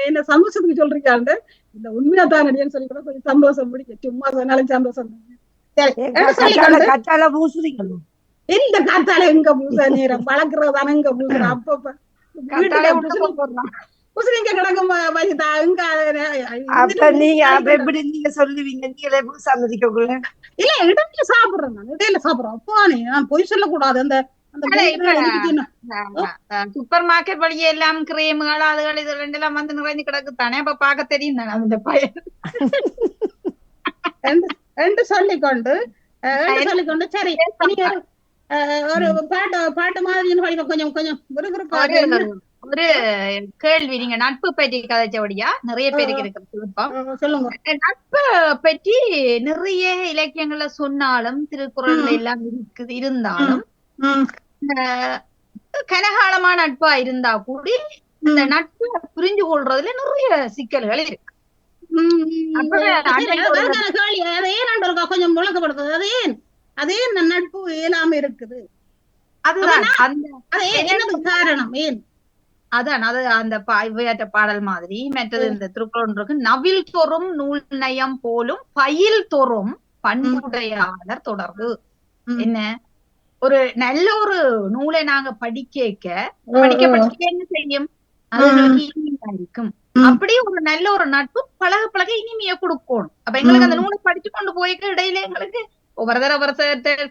என்ன சந்தோஷத்துக்கு சொல்றீங்க. இந்த உண்மையா தானே சொல்லி கூட கொஞ்சம் சந்தோஷம் பிடிக்க. சும்மா சொன்னாலும் சந்தோஷம். இந்த காத்தால எங்க பூச நேரம் வளர்க்கறதான எங்க பூசுற. அப்ப புசுரிங்க கிடக்கும். நீங்க சொல்லுவீங்க சம்மதிக்கக்குள்ள இல்ல இடையில சாப்பிடுறேன். நான் இடையில சாப்பிடுறேன். அப்பானே நான் பொய் சொல்லக்கூடாது. அந்த சூப்பர் மார்க்கெட் வழியே எல்லாம் கிரீம்கள் அதுகள் இது ரெண்டெல்லாம் வந்து நிறைஞ்சு கிடக்கு தானே. அப்ப பாக்க தெரியும் தானே அந்த பையன் என்று சொல்லிக்கொண்டு சரி ஒரு பாட்டு மாதிரி கொஞ்சம் கொஞ்சம் ஒரு கேள்வி. நீங்க நட்பு பற்றி கதைச்சபடியா நிறைய பேருக்கு இருக்கு. சொல்லுங்க. நட்பு பற்றி நிறைய இலக்கியங்கள்ல சொன்னாலும் திருக்குறள் எல்லாம் இருந்தாலும் கனகாலமா நட்பா இருந்தா கூடி இந்த நட்பு புரிஞ்சு கொள்றதுல நிறைய சிக்கல்கள் இருக்கு. கொஞ்சம் முழக்கப்படுத்துது. அதே நட்பு இயலாம இருக்குது. அதுதான் காரணம். ஏன் அதான் அது அந்த விளையாட்ட பாடல் மாதிரி. மற்றது இந்த திருக்குறள் நவில் தொறும் நூல் நயம் போலும் பயில் தொறும் பண்புடையாளர் தொடர்பு. என்ன ஒரு நல்ல ஒரு நூலை நாங்க படிக்க என்ன செய்யும், அதுகளுக்கு இனிமையா இருக்கும். அப்படி ஒரு நல்ல ஒரு நட்பு பழக பழக இனிமைய கொடுக்கணும். அப்ப எங்களுக்கு அந்த நூலை படிச்சு கொண்டு போய்க்க இடையில எங்களுக்கு ஒவ்வொருத்தர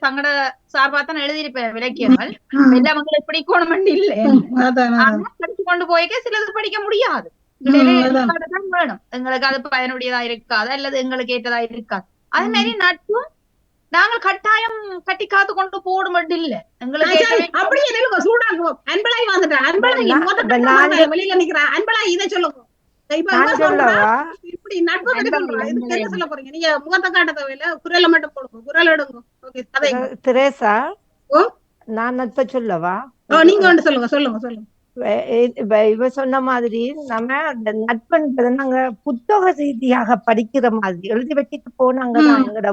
சங்கட சார்பா தான் எழுதியிருப்பேன் விலக்கியங்கள். எல்லாம் எங்களுக்கு பிடிக்கணும் இல்லை. படிச்சு கொண்டு போய்க்க சிலது படிக்க முடியாது. வேணும் எங்களுக்கு அது பயனுடையதா இருக்காது அல்லது எங்களுக்கு ஏற்றதா இருக்காது. அதே மாதிரி நட்பும் நாங்கள் கட்டாயம் கட்டி காத்து கொண்டு போட மட்டும் இல்ல எங்களுக்கு அப்படியே சூடாக்குவோம். அன்பழகி வந்துட்டேன். அன்பழகி வெளியில நிக்கிறேன். அன்பழகி இதை சொல்லுங்க. இப்படி நட்பு என்ன சொல்ல போறீங்க? நீங்க முகத்தை காட்ட தேவையில்ல, குரலை மட்டும் போடுங்க. குரல் எடுங்க. திரேசா, நான் நட்பை சொல்லவா? நீங்க வந்து சொல்லுங்க சொல்லுங்க சொல்லுங்க. இவ சொன்ன மாதிரி நம்ம அந்த நட்புன்றது நாங்க புத்தக ரீதியாக படிக்கிற மாதிரி எழுதி வச்சுட்டு போனாங்கதான் எங்களோட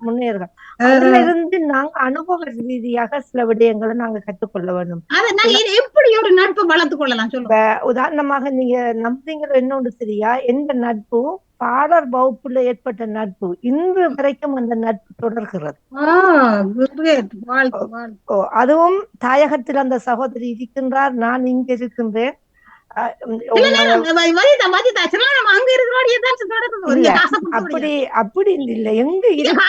முன்னேறுகள். அதுல இருந்து நாங்க அனுபவ ரீதியாக சில விடயங்களை நாங்க கற்றுக்கொள்ள வேண்டும். எப்படி ஒரு நட்பு வளர்த்துக் கொள்ளலாம் சொல்லுங்க. உதாரணமாக நீங்க நம்புறீங்களோ என்னொன்று சரியா, எந்த நட்பு பாடர் வகுப்புல ஏற்பட்ட நட்பு இன்று வரைக்கும் அந்த நட்பு தொடர்கிறது. அதுவும் தாயகத்தில் அந்த சகோதரி இருக்கின்றார், நான் இங்க இருக்கின்றேன். அப்படி அப்படி இல்லை, எங்க இருக்கிற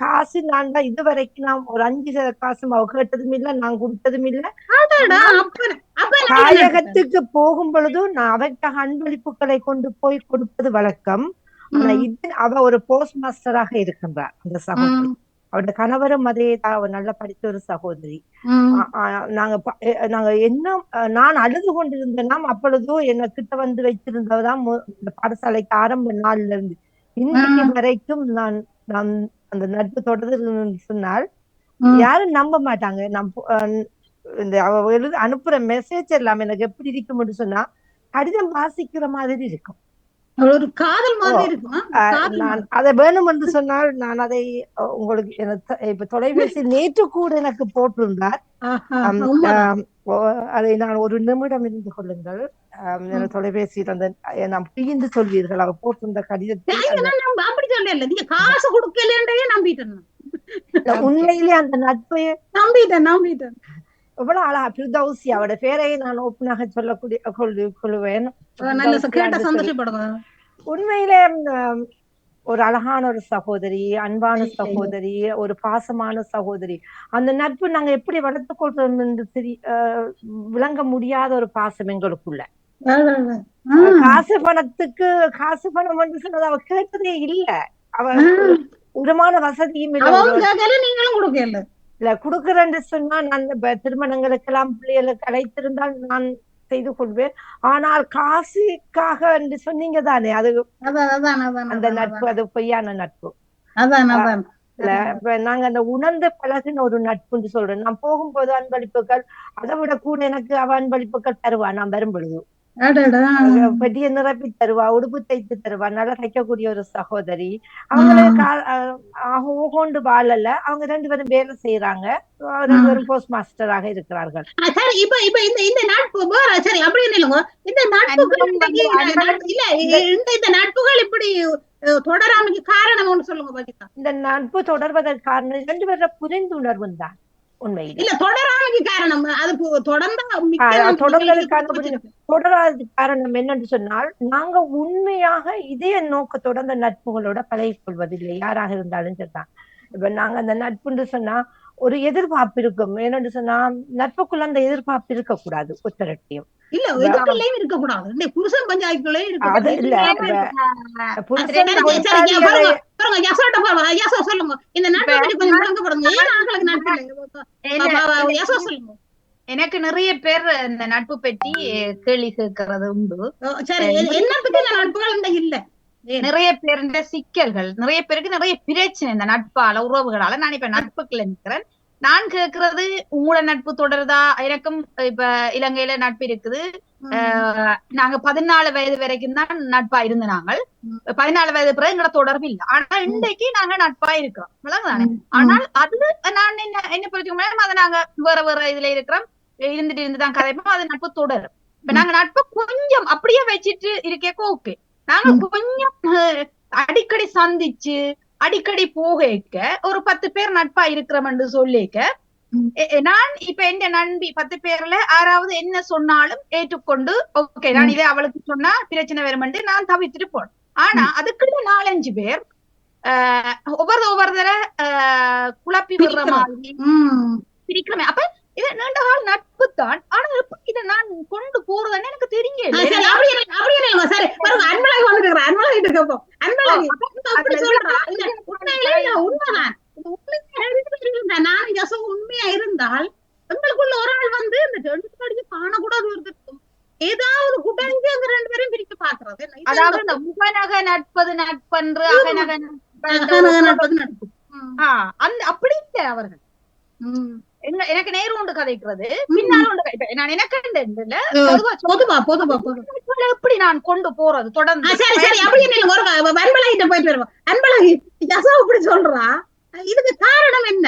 காசு நான் தான் இதுவரைக்கும் நான் ஒரு 5 காசும் அவ கேட்டதும் இல்ல, நான் கொடுத்ததும் இல்ல. தாயகத்துக்கு போகும் பொழுதும் நான் அவற்றாக அன்பளிப்புகளை கொண்டு போய் கொடுப்பது வழக்கம். ஆனா இது அவ ஒரு போஸ்ட் மாஸ்டராக இருக்கின்றார் அந்த சகோதரி. அவருடைய கணவரும் அதே தான், நல்லா படித்த ஒரு சகோதரி. நாங்க என்ன நான் அழுது கொண்டிருந்தேன்னா அப்பொழுதோ என்ன கிட்ட வந்து வைத்திருந்ததான் இந்த பாடசாலைக்கு ஆரம்ப நாள்ல இருந்து இன்றைக்கு வரைக்கும் நான் அந்த நட்பு தொடர்ந்து சொன்னால் யாரும் நம்ப மாட்டாங்க. இந்த அனுப்புற மெசேஜ் எல்லாம் எனக்கு எப்படி இருக்கும்னு சொன்னா கடிதம் வாசிக்கிற மாதிரி இருக்கும், ஒரு காதல் மாதிரி இருக்கும். நான் அதை வேணும் என்று சொன்னால் நான் அதை உங்களுக்கு இப்ப தொலைபேசி நேற்று கூட எனக்கு போட்டிருந்தார். அதை நான் ஒரு நிமிடம் இருந்து கொள்ளுங்கள். தொலைபேசியில் அந்த நாம் பிரிந்து சொல்வீர்கள் அவர் போட்டிருந்த கடிதத்தை. உண்மையிலே அந்த நட்பை நம்பிட்டேன். எவ்வளவு அழகா பிரிதௌசி, அவட பேரையை நான் ஓப்பனாக சொல்லக்கூடிய கொள்வேன். உண்மையிலே ஒரு அழகான ஒரு சகோதரி, அன்பான சகோதரி, ஒரு பாசமான சகோதரி. அந்த நட்பு நாங்க எப்படி வளர்த்து கொள்றோம் என்று விளங்க முடியாத ஒரு பாசம் எங்களுக்குள்ள. காசு பணம் என்று சொன்னது அவ கேட்டதே இல்ல, அவ உரமான வசதியும் இல்ல குடுக்கறேன்னு சொன்னா நான் திருமணங்களுக்கெல்லாம் பிள்ளைகளுக்கு அழைத்திருந்தால் நான் செய்து கொள்வேன். ஆனால் காசுக்காக என்று சொன்னீங்க தானே, அது அந்த நட்பு அது பொய்யான நட்பு. நாங்க அந்த உணர்ந்து பழகின ஒரு நட்புன்னு சொல்றேன். நான் போகும்போது அன்பளிப்புகள் அதை விட கூட எனக்கு அவ அன்பளிப்புகள் தருவா. நான் வரும் பொழுது பெட்டியை நிரப்பி தருவா, உடுப்பு தைத்து தருவா, நல்லா தைக்கக்கூடிய ஒரு சகோதரி. அவங்களுக்கு கொண்டு வாழல, அவங்க 2 பேரும் வேலை செய்யறாங்க, 2 பேரும் போஸ்ட் மாஸ்டராக இருக்கிறார்கள். இந்த நட்புகள் இப்படி தொடராமைக்கு காரணம் சொல்லுங்க. இந்த நட்பு தொடர்வதற்கு காரணம் 2 பேரோட புரிந்துணர்வு தான். உண்மையில் இல்ல தொடராமைக்கு காரணம் அது தொடராத காரணம் என்னன்னு சொன்னால் நாங்க உண்மையாக இதே நோக்கத்தோட அந்த நட்புகளோட பழகி கொள்வதில்லை, யாராக இருந்தாலும் சரிதான். இப்ப நாங்க அந்த நட்புன்னு சொன்னா ஒரு எதிர்பார்ப்பு இருக்கும். என்னன்னு சொன்னா நட்புக்குள்ள அந்த எதிர்பார்ப்பு இருக்கக்கூடாது, ஒத்தரட்டியும் இருக்கக்கூடாது. புருஷன் பஞ்சாயத்துலயும் எனக்கு நிறைய பேர் இந்த நட்பு பற்றி கேள்வி கேட்கறது உண்டு. நட்புகள் இல்ல, நிறைய பேருடைய சிக்கல்கள், நிறைய பேருக்கு நிறைய பிரச்சனை இந்த நட்பால உறவுகளால. நான் இப்ப நட்புக்குள்ள நிற்கிறேன். நான் கேட்கறது உங்களோட நட்பு தொடருதா? எனக்கும் இப்ப இலங்கையில நட்பு இருக்குது. நாங்க 14 வயது வரைக்கும் தான் நட்பா இருந்த நாங்கள். 14 வயது பிறகு எங்களோட தொடர்பு இல்லை. ஆனா இன்றைக்கு நாங்க நட்பா இருக்கிறோம், விளங்குதானே? ஆனால் அது நான் என்ன பொறுத்த அதை நாங்க வேற வேற இதுல இருக்கிறோம், இருந்துதான் கதைப்போம், அது நட்பு தொடரும். இப்ப நாங்க நட்பு கொஞ்சம் அப்படியே வச்சிட்டு இருக்கேக்க ஓகே. நாங்க கொஞ்சம் அடிக்கடி சந்திச்சு அடிக்கடி போக ஒரு 10 பேர் நட்பா இருக்கிறோம்னு சொல்லிக்க, நான் இப்ப என் நண்பி 10 பேர்ல 6வது என்ன சொன்னாலும் ஏற்றுக்கொண்டு ஓகே நான் இதே அவளுக்கு சொன்னா பிரச்சனை வருமென்று நான் தவிர்த்துட்டு போனேன். ஆனா அதுக்குள்ள 4-5 பேர் ஒவ்வொரு தர குழப்பி விடுற மாதிரி பிரிக்கிறோமே. அப்ப இது நீண்ட கால நட்பு தான். ஆனா எப்படி இதை நான் கொண்டு போறதுன்னு எனக்கு தெரியல. உண்மையா இருந்தால் எங்களுக்குள்ள ஒரு ஆள் வந்து இந்த காணக்கூடாது இருக்கும் ஏதாவது குட்டஞ்சு அந்த 2 பேரும் பிரிக்க பாக்குறது. அதாவது இந்த முகநக நட்பது நட்பன்று அகநக நட்பு அந்த அப்படி இல்லை அவர்கள். எனக்கு நேரம் உண்டு கதைக்கிறது, பின்னால் உண்டு கதைப்பேன். நான் எனக்கு எப்படி நான் கொண்டு போறது தொடர்ந்து. போயிட்டு வருவோம். அன்பழகி இப்படி சொல்றா, இதுக்கு காரணம் என்ன?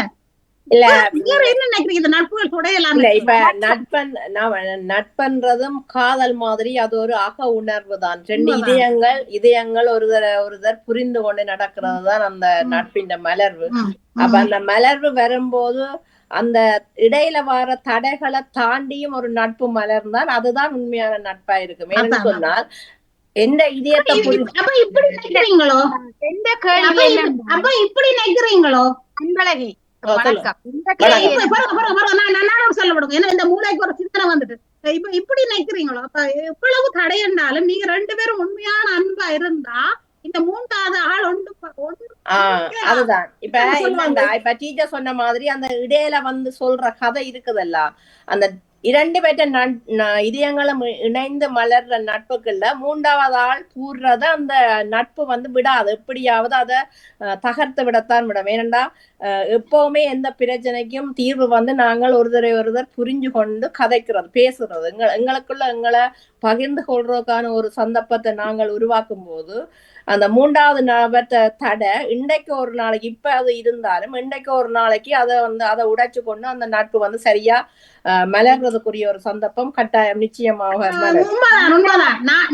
இல்ல என்ன நினைக்கிறீங்க இந்த நட்புகள் துடையலாம்? இல்ல இப்ப நட்பன்றதும் காதல் மாதிரி அது ஒரு அக உணர்வு தான். 2 இதயங்கள் ஒருதர் புரிந்து கொண்டு நடக்கிறது தான் அந்த நட்பின் மலர்வு. அப்ப அந்த மலர்வு வரும்போது அந்த இடையில வர தடைகளை தாண்டியும் ஒரு நட்பு மலர்ந்தான் அதுதான் உண்மையான நட்பா இருக்கும். ஏன்னு சொன்னால் எந்த இதயத்தை இப்படி நினைக்கிறீங்களோ அன்பழகி இந்த மூளைக்கு ஒரு சிந்தனை வந்துட்டு இப்ப இப்படி நினைக்கிறீங்களோ? அப்ப எவ்வளவு தடை என்றாலும் நீங்க 2 பேரும் உண்மையான அன்பா இருந்தா இந்த 3வது ஆள் அதுதான். இப்ப டீச்சர் சொன்ன மாதிரி அந்த இடையில வந்து சொல்ற கதை இருக்குதல்ல, அந்த 2 பேற்ற இதயங்களும் இணைந்து மலர்ற நட்புக்குள்ள 3வது ஆள் கூறுறத அந்த நட்பு வந்து விடாது, எப்படியாவது அதை தகர்த்து விடத்தான் விடும். ஏனென்றா எப்பவுமே எந்த பிரச்சனைக்கும் தீர்வு வந்து நாங்கள் ஒருத்தர் புரிஞ்சு கொண்டு கதைக்கிறது, பேசுறது, எங்களுக்குள்ள எங்களை பகிர்ந்து கொள்றதுக்கான ஒரு சந்தர்ப்பத்தை நாங்கள் உருவாக்கும் போது அந்த 3வது நபர்த்த தடை இன்றைக்கு ஒரு நாளைக்கு இப்ப அது இருந்தாலும் இன்றைக்கு ஒரு நாளைக்கு அதை உடைச்சு கொண்டு அந்த நட்பு வந்து சரியா மலர்றதுக்குரிய ஒரு சந்தர்ப்பம் கட்டாயம் நிச்சயமாக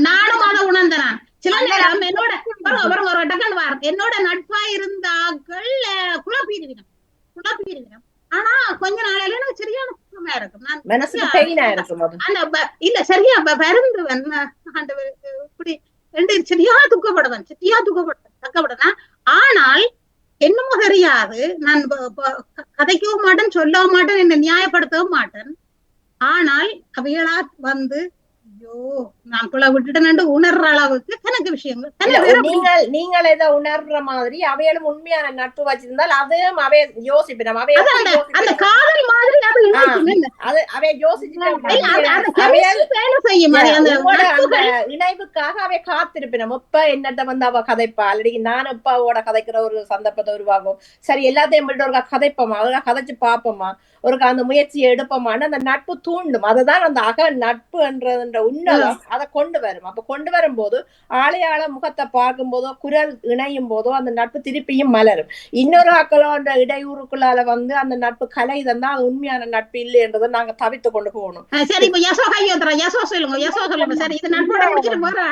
நானும் அதை உணர்ந்தேன். சில நேரம் என்னோட நட்பா இருந்தாக்கள் குழப்பீடுகிறோம். ஆனா கொஞ்ச நாளையில எனக்கு சரியான சுகமா இருக்கும். இல்ல சரியா வருந்துவன் இப்படி சரியா துக்கப்படுவேன். ஆனால் என்னமோ தெரியாது, நான் கதைக்கவும் மாட்டேன், சொல்லவும் மாட்டேன், என்ன நியாயப்படுத்தவும் மாட்டேன். ஆனால் அவைகளா வந்து ஐயோ நான் பிள்ளை விட்டுட்டேன்னு உணர்ற அளவுக்கு எனக்கு விஷயங்கள் நீங்கள் எதை உணர்ற மாதிரி அவைகளும் உண்மையான நட்பு வச்சிருந்தால் அதையும் அவைய யோசிப்பேன். அந்த காதல் மாதிரி அவைய யோசிச்சு இணைவுக்காக அவைய காத்திருப்பேன். இப்ப என்னட்ட வந்து அவ கதைப்பா, அல்லடி நான் இப்ப அவோட கதைக்கிற ஒரு சந்தர்ப்பத்தை உருவாகும். சரி எல்லாத்தையும் விட்டு ஒரு கதைப்போமா, அதெல்லாம் கதைச்சு பாப்போமா, ஒரு அந்த முயற்சியை எடுப்போமான்னு அந்த நட்பு தூண்டும். அதுதான் அந்த அக நட்பு என்ற உன்னதம் அதை கொண்டு வரும். அப்ப கொண்டு வரும்போது ஆளையாள முகத்தை பார்க்கும் போதோ குரல் இணையும் போதோ அந்த நட்பு திருப்பியும் மலரும். இன்னொரு ஆக்களோட இடையூறுக்குள்ளால வந்து அந்த நட்பு கலைதான் அது உண்மையான நட்பு இல்லை என்றதை நாங்க தவித்து கொண்டு போகணும். சரி இப்ப யசோ சொல்லுங்க. சரி இது நட்போட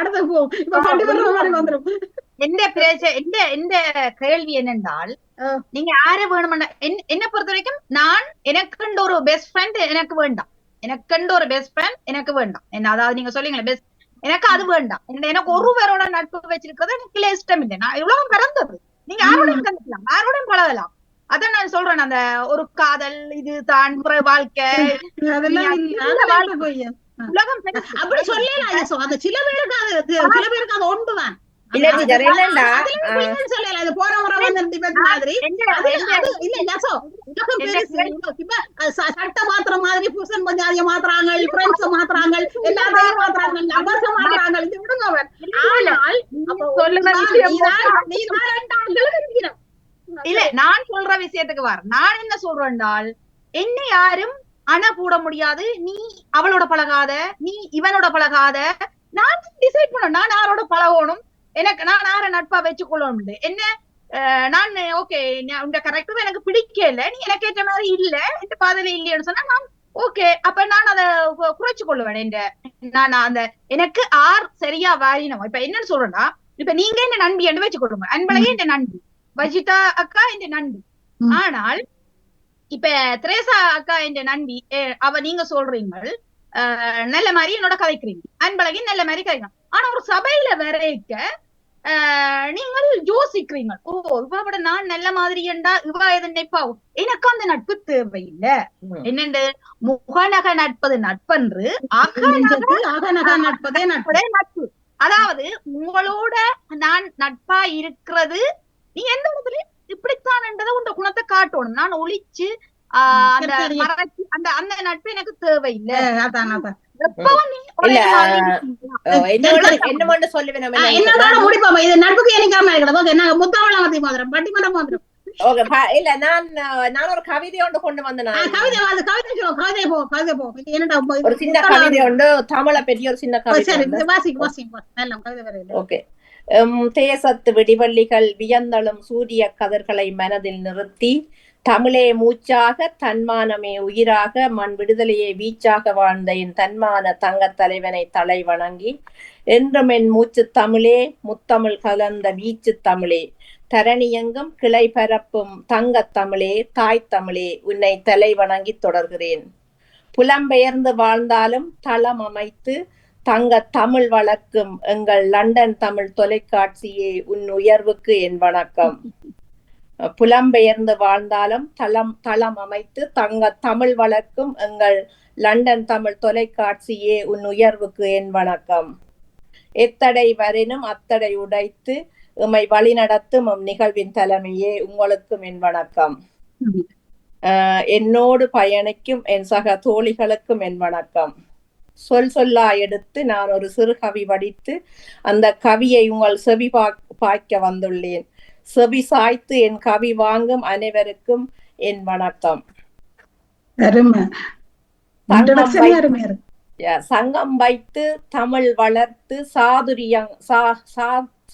அடுத்து போவோம். எந்த கேள்வி என்னென்றால், நீங்க யார வேணும்னா என்ன பொறுத்த வரைக்கும் நான் எனக்கு ஒரு பெஸ்ட் ஃப்ரெண்ட் எனக்கு வேண்டாம், எனக்கு வேண்டாம். என்ன அதாவது நீங்க சொல்லுங்களேன் பெஸ்ட், எனக்கு அது வேண்டாம். எனக்கு ஒருவரோட நட்பு வச்சிருக்கிறது எனக்கு இஷ்டம் இல்லை. நான் இவ்வளவு பிறந்தது, நீங்க யாரோடையும் கண்டுக்கலாம், யாரோடையும் பழகலாம். அதான் நான் சொல்றேன், அந்த ஒரு காதல் இது தான் வாழ்க்கை உலகம் அப்படி சொல்லலாம். அந்த சில பேருக்கு அது ஒன்றுதான். சட்ட மாத்திர மாதிரி புருஷன் பஞ்சாதிய மாத்துறாங்க, ஃப்ரெண்ட்ஸ் மாத்துறாங்க, எல்லாத்தையும் மாத்துறாங்க, நபர்ஸ மாத்துறாங்க. இது விடுங்க. இல்ல நான் சொல்ற விஷயத்துக்கு வர நான் என்ன சொல்றேன்டால், என்ன யாரும் அணை போட முடியாது. நீ அவளோட பழகாத, நீ இவனோட பழகாத. நான் டிசைட் பண்ண நான் யாரோட பழகணும், எனக்கு நான் யார நட்பா வச்சுக்கொள்ளணும். என்ன நான் ஓகே இந்த கரெக்டும் எனக்கு பிடிக்கல, நீ எனக்கு ஏற்ற மாதிரி இல்ல, இந்த பாதையில இல்லைன்னு சொன்னா நான் ஓகே, அப்ப நான் அதை குறைச்சு கொள்ளுவேன். நான் அந்த எனக்கு சரியா வாரினோம். இப்ப என்னன்னு சொல்றேன்னா, இப்ப நீங்க இந்த நண்பி என்று வச்சுக்கொள்ளுங்க, அன்பழகே இந்த நண்பி, வஜிதா அக்கா இந்த நண்பி. ஆனால் இப்ப திரேசா அக்கா இந்த நண்பி, அவ நீங்க சொல்றீங்க நல்ல மாதிரி என்னோட கதைக்கிறீங்க, அன்பழகி நல்ல மாதிரி கதைக்கிறீங்க. ஆனா ஒரு சபையில வரைக்க நீங்கள் யோசிக்கிறீங்க. ஓ இவாவோட நான் நல்ல மாதிரி என்றா இவா எது நினைப்பாவும். எனக்கு அந்த நட்பு தேவையில்லை. என்னண்டு முகநக நட்பது நட்பன்று அகநக நட்பதே நட்பு. அதாவது உங்களோட நான் நட்பா இருக்கிறது நீ எந்த இடத்துலயும் இப்படித்தான் என்றதை உங்க குணத்தை காட்டணும். நான் ஒளிச்சு அந்த மறைச்சு அந்த நட்பு எனக்கு தேவையில்லை. என்னமோன்னு சொல்லுவேன். என்னோட முடிப்போம். இது நட்புக்கு எனக்காம இருக்கிறது. என்ன முத்தாவளம் மாதிரம் பட்டிமன்றம் மாதிரம். இல்ல நான் ஒரு கவிதை ஒன்று கொண்டு வந்தேன். ஒரு சின்ன கவிதை ஒன்று தமிழை பெரிய ஒரு சின்ன கவிதை. தேசத்து விடிவள்ளிகள் வியந்தளும் சூரிய கதிர்களை மனதில் நிறுத்தி தமிழே மூச்சாக தன்மானமே உயிராக மண் விடுதலையை வீச்சாக வாழ்ந்த என் தன்மான தங்கத் தலைவனை தலை வணங்கி என்றும் என் மூச்சு தமிழே முத்தமிழ் கலந்த வீச்சு தமிழே தரணியெங்கும் கிளை பரப்பும் தங்கத் தமிழே தாய் தமிழே உன்னை தலை வணங்கி தொடர்கிறேன். புலம்பெயர்ந்து வாழ்ந்தாலும் தளம் அமைத்து தங்க தமிழ் வளர்க்கும் எங்கள் லண்டன் தமிழ் தொலைக்காட்சியே உன் உயர்வுக்கு என் வணக்கம். புலம்பெயர்ந்து வாழ்ந்தாலும் தளம் அமைத்து தங்க தமிழ் வளர்க்கும் எங்கள் லண்டன் தமிழ் தொலைக்காட்சியே உன் உயர்வுக்கு என் வணக்கம். எத்தடை வரினும் அத்தடை உடைத்து உம்மை வழி நடத்தும் நிகழ்வின் தலைமையே உங்களுக்கும் என் வணக்கம். என்னோடு பயணிக்கும் என் சக தோழிகளுக்கும் என் வணக்கம். சொல்லா எடுத்து நான் ஒரு சிறு கவி வடித்து அந்த கவியை உங்கள் செவி பாய்க்க வந்துள்ளேன். செவி சாய்த்து என் கவி வாங்கும் அனைவருக்கும் என் வணக்கம். சங்கம் வைத்து தமிழ் வளர்த்து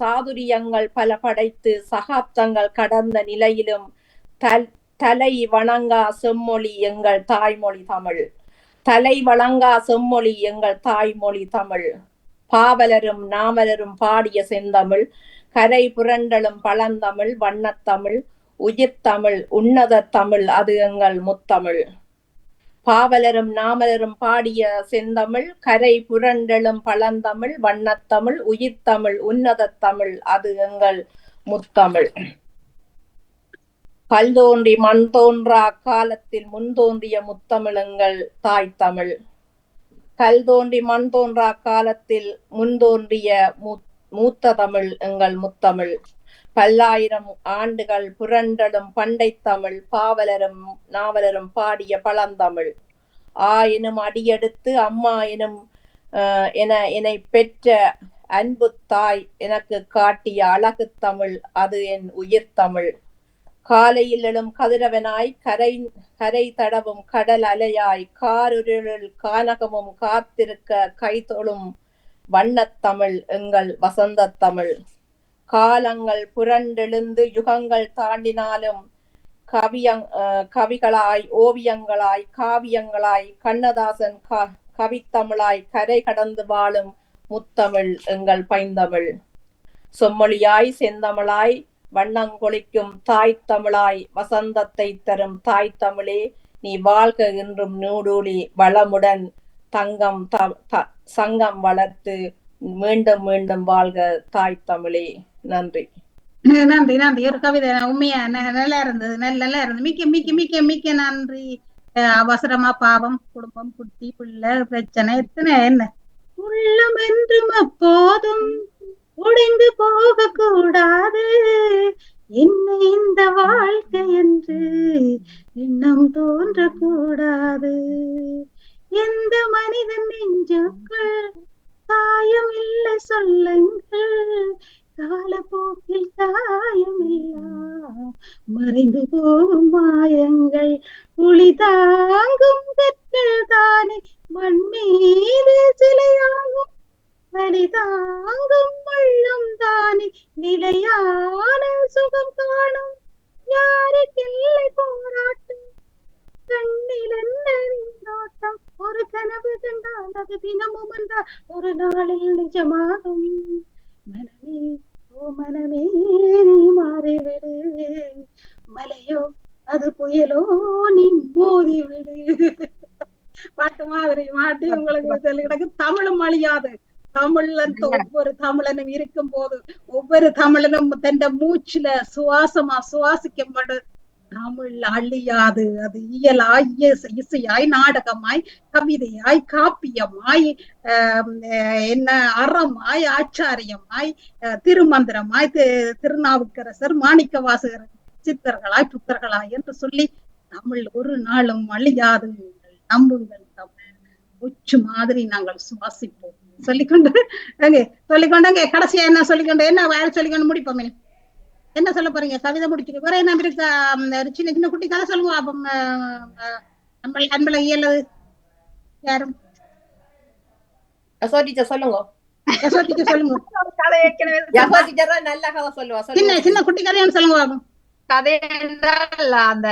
சாதுரியங்கள் பல படைத்து சகாப்தங்கள் கடந்த நிலையிலும் தலை வணங்கா செம்மொழி எங்கள் தாய்மொழி தமிழ். தலை வணங்கா செம்மொழி எங்கள் தாய்மொழி தமிழ். பாவலரும் நாவலரும் பாடிய செந்தமிழ் கரை புரண்டலும் பழந்தமிழ் வண்ணத்தமிழ் உயிர்த்தமிழ் உன்னத தமிழ் அது எங்கள் முத்தமிழ். பாவலரும் நாமலரும் பாடிய செந்தமிழ் கரை புரண்டலும் பழந்தமிழ் வண்ணத்தமிழ் உயிர்த்தமிழ் உன்னத தமிழ் அது எங்கள் முத்தமிழ். கல் தோன்றி மண் தோன்றா காலத்தில் முன்தோன்றிய முத்தமிழ் எங்கள் தாய் தமிழ். கல் தோன்றி மண் தோன்றா காலத்தில் முன்தோன்றிய மூத்த தமிழ் எங்கள் முத்தமிழ். பல்லாயிரம் ஆண்டுகள் புரண்டலும் பண்டை தமிழ் பாவலரும் நாவலரும் பாடிய பழந்தமிழ். எனும் அடியெடுத்து அம்மா எனும் என்னை பெற்ற அன்பு தாய் எனக்கு காட்டிய அழகு தமிழ் அது என் உயிர் தமிழ். காலையில் எழும் கதிரவனாய் கரை தடவும் கடல் அலையாய் காருருளில் கானகமும் காத்திருக்க கைதொழும் வண்ணத்தமிழ் எங்கள் வசந்த தமிழ். காலங்கள் புரண்டெழுந்து யுகங்கள் தாண்டினாலும் கவிகளாய் ஓவியங்களாய் காவியங்களாய் கண்ணதாசன் கவித்தமிழாய் கரை கடந்து வாழும் முத்தமிழ் எங்கள் பைந்தமிழ். சொம்மொழியாய் செந்தமிழாய் வண்ணங்கொழிக்கும் தாய் தமிழாய் வசந்தத்தை தரும் தாய் தமிழே நீ வாழ்க என்றும் நூடூழி வளமுடன் தங்கம் சங்கம் வளர்த்து மீண்டும் மீண்டும் வாழ்க தாய் தமிழே. நன்றி நன்றி நன்றி. ஒரு கவிதை உண்மையா நல்லா இருந்தது. நல்லா இருந்தது. மிக்க மிக்க மிக்க மிக்க நன்றி. அவசரமா பாவம் குடும்பம் குட்டி பிள்ளை பிரச்சனை எத்தனை என்ன உள்ளம் என்றும் அப்போதும் உடைந்து போக கூடாது என்ன இந்த வாழ்க்கை என்று எண்ணம் தோன்றக்கூடாது. எந்த மனிதன் நெஞ்சுக்குள் காயம் இல்லை சொல்லுங்கள் காலப்போக்கில் காயமில்லா மறைந்து போகும் மாயங்கள் புலி தாங்கும் கற்கள் தானே மண் மீது சிலையாகும் வலி தாங்கும் உள்ளம் தானே நிலையான சுகம் காணும் யாருக்கில்லை போராட்டம் கண்ணில் என்ன நோட்டம் ஒரு கனவு கண்டால் அது தினமும் என்றால் ஒரு நாளில் நிஜமாகும். மனமே ஓ மனமே நீ மாறிவிடு மலையோ அது புயலோ நீ மோதிவிடு. பாட்டு மாதிரி மாட்டி உங்களுக்கு சொல்லி கிடக்கு. தமிழும் அழியாது தமிழன் ஒவ்வொரு தமிழனும் இருக்கும் போது ஒவ்வொரு தமிழனும் தன் மூச்சுல சுவாசமா சுவாசிக்கப்படும் தமிழ் அழியாது. அது இயலாய், இசையாய், நாடகமாய், கவிதையாய், காப்பியமாய், என்ன அறமாய், ஆச்சாரியமாய், திருமந்திரமாய், திருநாவுக்கரசர், மாணிக்க வாசகர் சித்தர்களாய், புத்தர்களாய் என்று சொல்லி தமிழ் ஒரு நாளும் அழியாது. நம்புங்கள், தமிழ் உச்சு மாதிரி நாங்கள் சுவாசிப்போம். சொல்லிக்கொண்டு கடைசியா என்ன சொல்லிக்கொண்டு என்ன வேற சொல்லிக்கொண்டு முடிப்போமே. என்ன சொல்ல போறீங்க? கவிதை முடிச்சுட்டு வேற என்ன இருக்கா? சின்ன சின்ன குட்டி கதை சொல்லுவோம். அப்ப அன்பள இயலது யாரும் சொல்லுங்க. சின்ன சின்ன குட்டி கதையான்னு சொல்லுங்க. கதை என்றால் அந்த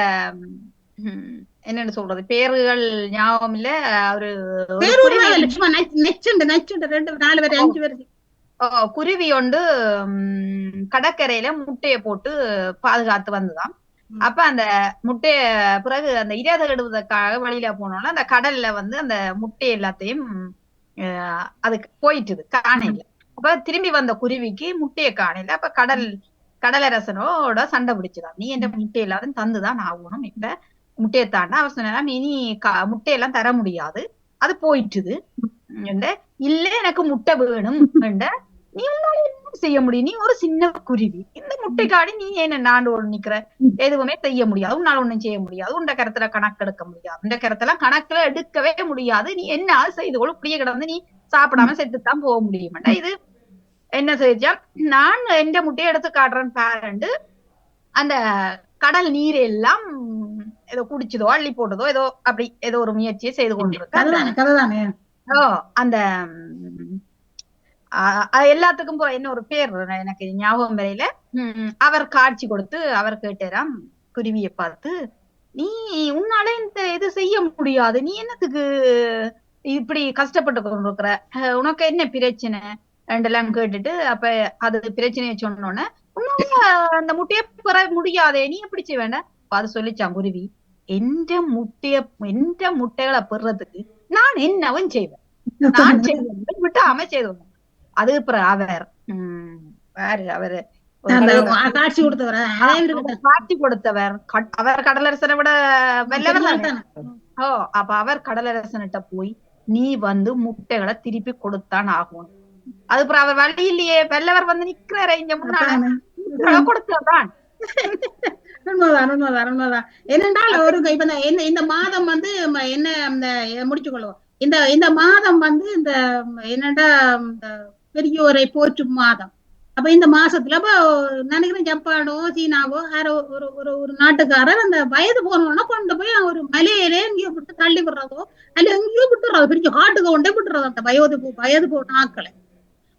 என்னன்னு சொல்றது, பேர்கள் ஞாபகம் இல்ல. ஒரு குருவி ஒன்று கடற்கரையில முட்டைய போட்டு பாதுகாத்து வந்துதான். அப்ப அந்த முட்டைய பிறகு அந்த இரையாதெடுவதற்காக வழியில போனோம்னா அந்த கடல்ல அந்த முட்டை எல்லாத்தையும் அதுக்கு போயிட்டுது, காணையில. அப்ப திரும்பி வந்த குருவிக்கு முட்டைய காணையில. அப்ப கடலரசனோட சண்டை பிடிச்சுதான், நீ என்ற முட்டை எல்லாரும் தந்துதான் ஆகணும், இப்ப முட்டையை தாண்டா. அவர் சொன்னா இனி முட்டையெல்லாம் தர முடியாது, அது போயிட்டுது. இல்ல எனக்கு முட்டை வேணும். நீ உன்னால என்ன செய்ய முடியும்? நீ ஒரு சின்ன குருவி, இந்த முட்டைக்காடி நீ என்ன நாண்டோடு நிக்கிற? எதுவுமே செய்ய முடியாது, உன்னால ஒண்ணும் செய்ய முடியாது, உண்ட கருத்துல கணக்கு எடுக்க முடியாது, இந்த கருத்துல கணக்குல எடுக்கவே முடியாது. நீ என்ன செய்து கொள்ள, இப்படியே கிடந்து நீ சாப்பிடாம செத்துத்தான் போக முடியுமாண்டா. இது என்ன செஞ்சா, நான் எந்த முட்டையை எடுத்து காட்டுறேன்னு பாருண்டு அந்த கடல் நீர் எல்லாம் ஏதோ குடிச்சதோ அள்ளி போட்டதோ ஏதோ அப்படி ஏதோ ஒரு முயற்சியை செய்து கொண்டிருக்க. அந்த எல்லாத்துக்கும் என்ன ஒரு பேர் எனக்கு ஞாபகம் வரையில. அவர் காட்சி கொடுத்து அவர் கேட்டாராம் குருவியை பார்த்து, நீ உன்னால இந்த இது செய்ய முடியாது, நீ என்னத்துக்கு இப்படி கஷ்டப்பட்டு கொண்டிருக்கிற, உனக்கு என்ன பிரச்சனை ரெண்டெல்லாம் கேட்டுட்டு, அப்ப அது பிரச்சனையை சொன்னோன்னே, உன்னால அந்த முட்டையை பெற முடியாதே, நீ எப்படி செய்ய வேண்டாம். அது சொல்லிச்சான் குருவி, எந்த முட்டைகளை பெறதுக்கு நான் என்னவும் செய்வேன், நான் செய்வேன் விட்டு அமைச்சேன். அது அவர் அவரு காட்சி கொடுத்தவர், அவர் கடலரசனை விட வல்லவர். அப்ப அவர் கடலரசன்கிட்ட போய், நீ முட்டைகளை திருப்பி கொடுத்தான் ஆகும். அதுக்கப்புறம் அவர் வழி இல்லையே, வல்லவர் நிக்கிறாரு இங்க முன்னால கொடுத்தான். உண்மைதான். என்னென்றால் ஒரு இந்த மாதம் என்ன முடிச்சு கொள்வோம். இந்த மாதம் இந்த என்னடா பெரியோரை போற்றும் மாதம். அப்ப இந்த மாசத்துல அப்ப நினைக்கிறேன் ஜப்பானோ சீனாவோ யாரோ ஒரு நாட்டுக்காரர் அந்த வயது போனோம்னா கொண்டு போய் ஒரு மலையிலே எங்கேயோ விட்டு தள்ளி விடுறதோ அல்ல எங்கேயோ விட்டுறதோ, பெரிய காட்டுக்கு கொண்டே விட்டுறதோ அந்த வயது போன ஆட்களை.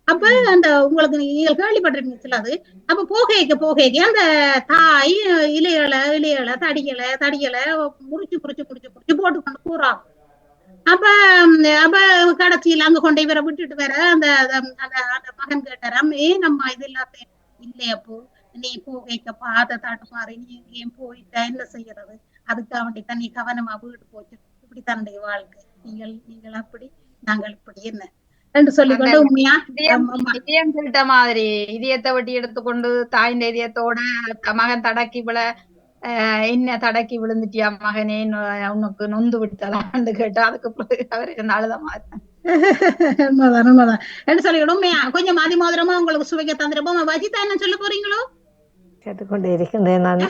அப்ப அந்த உங்களுக்கு நீங்கள் கேள்விப்பட்டிருக்கீங்க சிலது. அப்ப போகைக்கு அந்த தாய் இலைகளை தடிகளை முறிச்சு போட்டு கொண்டு போறாங்க. அப்ப கடைசியில் அங்க கொண்டே இவரை விட்டுட்டு வேற அந்த மகன் கேட்டாராம், நம்ம இது எல்லாத்தையும் இல்லையப்போ நீ போகைக்க பாத தாட்டுமாறு, நீ ஏன் போயிட்ட என்ன செய்யறது, அதுக்கு அவன்கிட்ட நீ கவனமா வீடு போச்சு, இப்படி தன்னுடைய வாழ்க்கை, நீங்கள் அப்படி நாங்கள் இப்படி என்ன என்று சொல்லிக்கொண்டு உண்மையா இதயம் சொல்லிட்ட மாதிரி இதயத்தை வெட்டி எடுத்துக்கொண்டு தாயின் இதயத்தோட மகன் தடக்கி விழ, என்ன தடக்கி விழுந்துட்டியா மகனே, உனக்கு நொந்து விட்டலான்னு கேட்டா அதுக்கு அவர் இருந்தாலும் உண்மைதான் என்று சொல்லிக்கணும். கொஞ்சம் அதிமோதிரமா உங்களுக்கு சுவைக்க தந்துருப்போம். வஜிதா என்ன சொல்ல போறீங்களோ? கேட்டுக்கொண்டே இருக்கின்றேன். நான்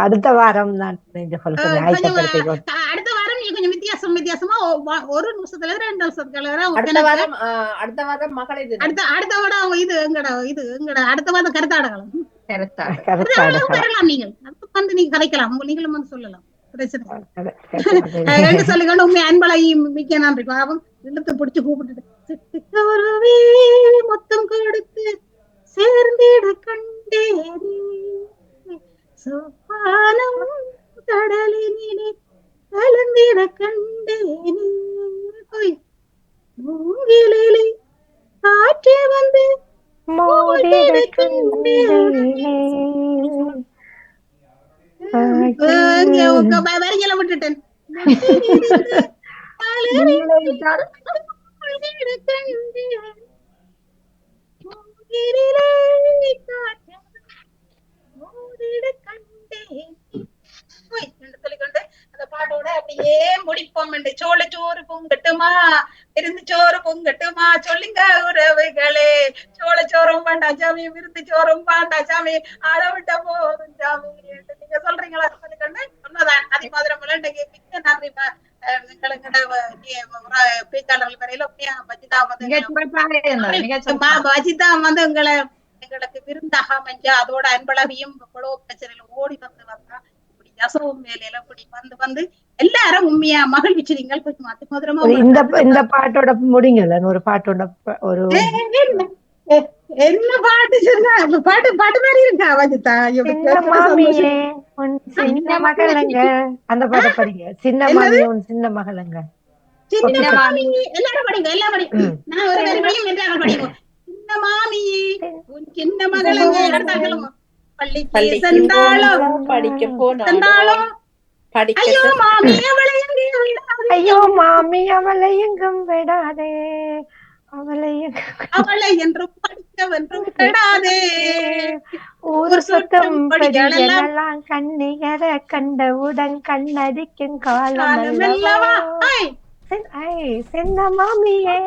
அடுத்த வாரம் நான் அடுத்த வாரம் நீ கொஞ்சம் வித்தியாசமா ஒரு நிமிஷத்துல 2 நிமிஷத்துல அடுத்த வாரம் மகளிர் அடுத்த வாரம் இது எங்கட அடுத்த வாரம் கருத்தாடலாம். நீங்கள் நீங்க கதைக்கலாம், நீங்களும் சொல்லலாம், பிரச்சனை சொல்லிக்கொண்டு உண்மை அன்பளையும் மிக்க நன்றி. பாவம் இழுத்து பிடிச்சு கூப்பிட்டு மொத்தம் கொடுத்து சேர்ந்திட கண்டேரி சோப்பானம் கடலினிலே கலந்திட கண்டேனி மூங்கிலே காற்றே வந்து வரிகளை விட்டுட்டேன். மூங்கிலே காற்றாய் மோதிட கண்டேன் என்று சொல்லிக்கொண்டு அந்த பாட்டோட அப்படியே முடிப்போம். என்று சோளச்சோறு பொங்கட்டுமா, விருந்து சோறு பொங்கட்டுமா, சொல்லுங்க உறவுகளே, சோளச்சோறும் வேண்டாம் சாமி, விருந்து சோறும் வேண்டாம் சாமி, அளவிட்ட போதும் சாமி என்று நீங்க சொல்றீங்களா? சொல்லிக்கொண்டு சொன்னதான் அதே மாதிரி மிக்க நன்றி. பேச்சாளர்கள் வரையில வஜிதா வந்து உங்களை எங்களுக்கு விருந்தாக அமைஞ்ச அதோட அன்பழகையும் இவ்வளவு பிரச்சனையில ஓடி வந்து வந்தா இப்படி யசவும் வேலையில இப்படி வந்து வந்து எல்லாரும் உண்மையா மகிழ்ச்சி. நீங்கள் கொஞ்சம் அதி மதுரமா இந்த பாட்டோட முடிங்கல ஒரு பாட்டோட ஒரு என்ன பாட்டு சொன்ன பாட்டு பாட்டு மாதிரி இருக்கா வஜிதா? சின்ன மகளங்க அந்த பாட்டை படிங்க. சின்ன மாமி உன் சின்ன மகளங்க. சின்ன மாமி எல்லாரும் படிங்க, எல்லாம் படிங்க. நான் ஒரு வரி படியும் என்றாங்க படிப்போம். சின்ன மாமி உன் சின்ன மகளங்க எடுத்தாங்களும் பள்ளிக்கு சென்றாலும் படிக்க போனாலும் ஐயோ மாமி அவளை ஐயோ மாமி அவளை எங்கும் விடாதே, அவளை என்றும் படிக்கவென்றும் விடாதே, ஒரு சொத்தம் படிக்கலாம் கண்ணிகர கண்டவுடன் கண்ணடிக்கும் காலம். சின்ன மாமியே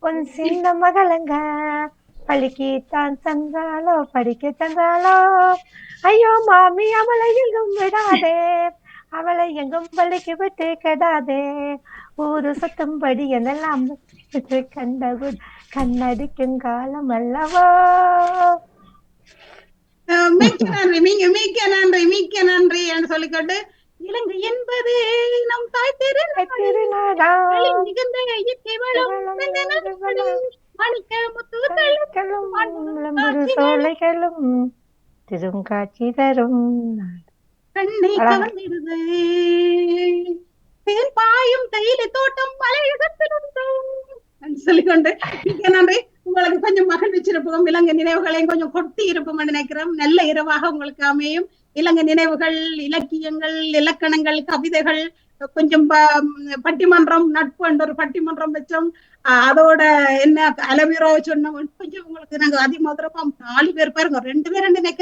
உன் சின்ன மகளங்க பள்ளிக்குத்தான் சென்றாலோ படிக்க சென்றாலோ, ஐயோ மாமி அவளை எங்கும் விடாதே, அவளை எங்கும் பள்ளிக்கு விட்டு கெடாதே, ஒரு சத்தம் படி என்னெல்லாம் கண்டவுடன் கண்ணடிக்கும் காலம் அல்லவா. மிக்க நன்றி, மிக்க நன்றி, மிக்க நன்றி என்று சொல்லிக்கொண்டு இலங்கை என்பது நம் தாய் திருநாடா, மிகுந்த இயற்கை வளம், மாணிக்க முத்துகளும் சோலைகளும் திருங்காட்சி தரும் கண்ணை கவர்ந்திடுது, தேன் பாயும் தையில தோட்டம் மலையகத்திலும் சொல்லிக்கொண்டு மிக்க நன்றி. உங்களுக்கு கொஞ்சம் மகிழ்ச்சிருப்போம், இலங்கை நினைவுகளையும் கொஞ்சம் கொட்டி இருப்போம் நினைக்கிறோம். நல்ல இரவாக உங்களுக்கு அமையும். இலங்கை நினைவுகள், இலக்கியங்கள், இலக்கணங்கள், கவிதைகள், கொஞ்சம் பட்டிமன்றம், நட்பு என்ற ஒரு பட்டிமன்றம் வச்சோம். அதோட என்ன அலவீரோ சொன்னோம். கொஞ்சம் உங்களுக்கு நாங்க அதிமதுரமா 4 பேர் பாருங்க, 2 பேர் நினைக்க.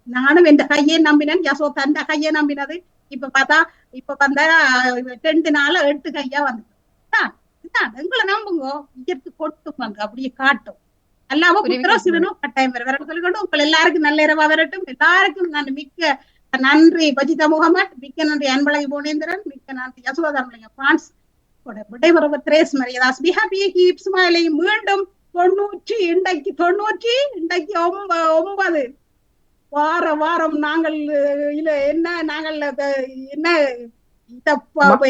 நானும் என் கையை நம்பினேன், யசோ தந்த கையை நம்பினது. இப்ப பார்த்தா இப்ப வந்த 2 நாள் 8 கையா வந்து எங்களை நம்புங்க, இயற்கை கொட்டும் அங்க அப்படியே காட்டும். அல்லாம புத்திரம் சிவனும் கட்டாயம் வேற சொல்லிக்கொண்டு உங்கள் எல்லாருக்கும் நல்ல இரவா வரட்டும். எல்லாருக்கும் நான் மிக்க நன்றி வஜிதா முகமது, மிக்க நன்றி அன்பழகி புவனேந்திரன், மிக்க நன்றி யசோதா பிரான்ஸ் விடைபெறுவ Theres Mariadas. Be happy, keep smiling. மீண்டும் 90 இன்றைக்கு 9 வாரம் நாங்கள் என்ன நாங்கள்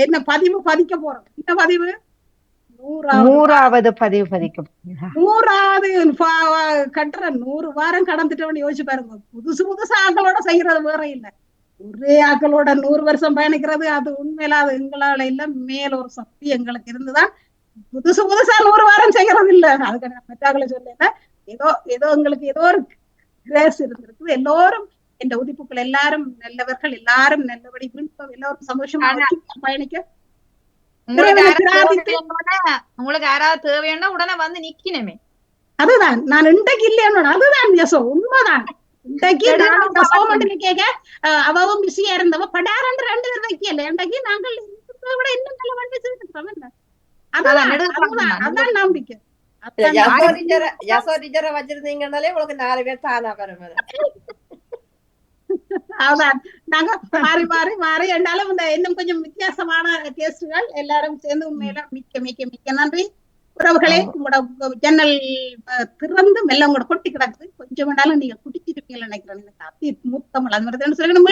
என்ன பதிவு பதிக்க போறோம். இந்த பதிவு 100வது பதிவு பதிக்க 100வது கட்டுற 100 வாரம் கடந்துட்டோம்னு யோசிச்சு பாருங்க. புதுசு ஆக்களோட செய்யறது வேற இல்ல, ஒரே ஆக்களோட 100 வருஷம் பயணிக்கிறது. அது உண்மையில அது எங்களால இல்ல, மேல ஒரு சக்தி எங்களுக்கு இருந்துதான் புதுசா 100 வாரம் செய்யறது இல்ல. அதுக்கு மற்றாக்களை சொல்லல, ஏதோ எங்களுக்கு ஏதோ ஒரு கிரேஸ் இருந்திருக்குது. எல்லோரும் இந்த உதிப்புகள் எல்லாரும் நல்லவர்கள், எல்லாரும் நல்லபடி விருப்பம், எல்லாரும் சந்தோஷமா பயணிக்க. உங்களுக்கு யாராவது தேவைன்னா உடனே வந்து நிக்கணுமே. அதுதான் நான் இன்றைக்கு இல்லையா, அதுதான் யசோ உண்மைதான். இன்றைக்கு கேட்க அவவும் பிஸியா இருந்தவ படாரண்டு 2 பேர் வைக்கல. இன்றைக்கு நாங்கள் விட இன்னும் நல்ல வண்டி செய்திருக்கோம். அதான் நம்பிக்கை. வச்சிருந்தீங்கன்னாலே உங்களுக்கு 4 பேர் தானா பெறுவது. அதான் நாங்க மாறி என்றாலும் இன்னும் கொஞ்சம் வித்தியாசமான டேஸ்டுகள் எல்லாரும் சேர்ந்து உண்மையில மிக்க நன்றி. உறவுகளே, உங்களோட ஜன்னல் திறந்து மெல்ல உங்களோட கொட்டி கிடக்குது. கொஞ்சம் வேண்டாலும் நீங்க குடிச்சிருப்பீங்கன்னு நினைக்கிறேன். எனக்கு அத்தி மூத்தமிழ் அது மாதிரி சொல்லணும்.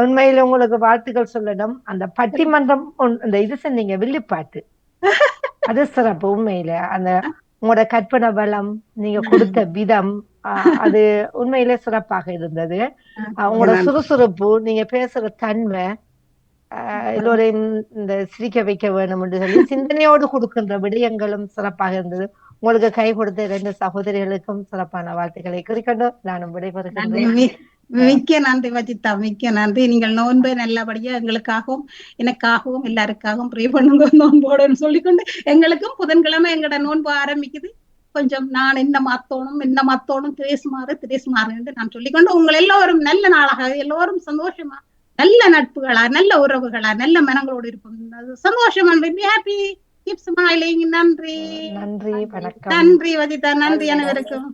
உண்மையில உங்களுக்கு வாழ்த்துக்கள் சொல்லணும். அந்த பட்டிமன்றம் அந்த இது சொன்னீங்க வில்லுப்பாட்டு, அது சிறப்பு. உண்மையில அந்த உங்களோட கற்பனை பலம், நீங்க கொடுத்த விதம், அது உண்மையில சிறப்பாக இருந்தது. உங்களோட சுறுசுறுப்பு, நீங்க பேசுற தன்மை, எல்லோரையும் இந்த சிரிக்க வைக்க வேணும் என்று சொல்லி சிந்தனையோடு கொடுக்கின்ற விடயங்களும் சிறப்பாக இருந்தது. உங்களுக்கு கை கொடுத்த 2 சகோதரிகளுக்கும் சிறப்பான வாழ்த்துக்களை குறிக்கொண்டு நானும் விடைபெறுகின்றேன். மிக்க நன்றி வஜிதா, மிக்க நன்றி. நீங்கள் நோன்பு நல்லபடியா எங்களுக்காகவும் எனக்காகவும் எல்லாருக்காகவும் ப்ரே பண்ணுங்க, நோன்போடுன்னு சொல்லிக்கொண்டு எங்களுக்கும் புதன்கிழமை எங்களோட நோன்பு ஆரம்பிக்குது. கொஞ்சம் நான் என்ன மாத்தோணும் திரேசுமாறு என்று நான் சொல்லிக்கொண்டு உங்கள் எல்லோரும் நல்ல நாளாக எல்லோரும் சந்தோஷமா நல்ல நட்புகளா நல்ல உறவுகளா நல்ல மனங்களோடு இருப்போம் சந்தோஷம் ஹாப்பி கீப் ஸ்மைலிங். நன்றி நன்றி வணக்கம். நன்றி வதிதா, நன்றி அனைவருக்கும்.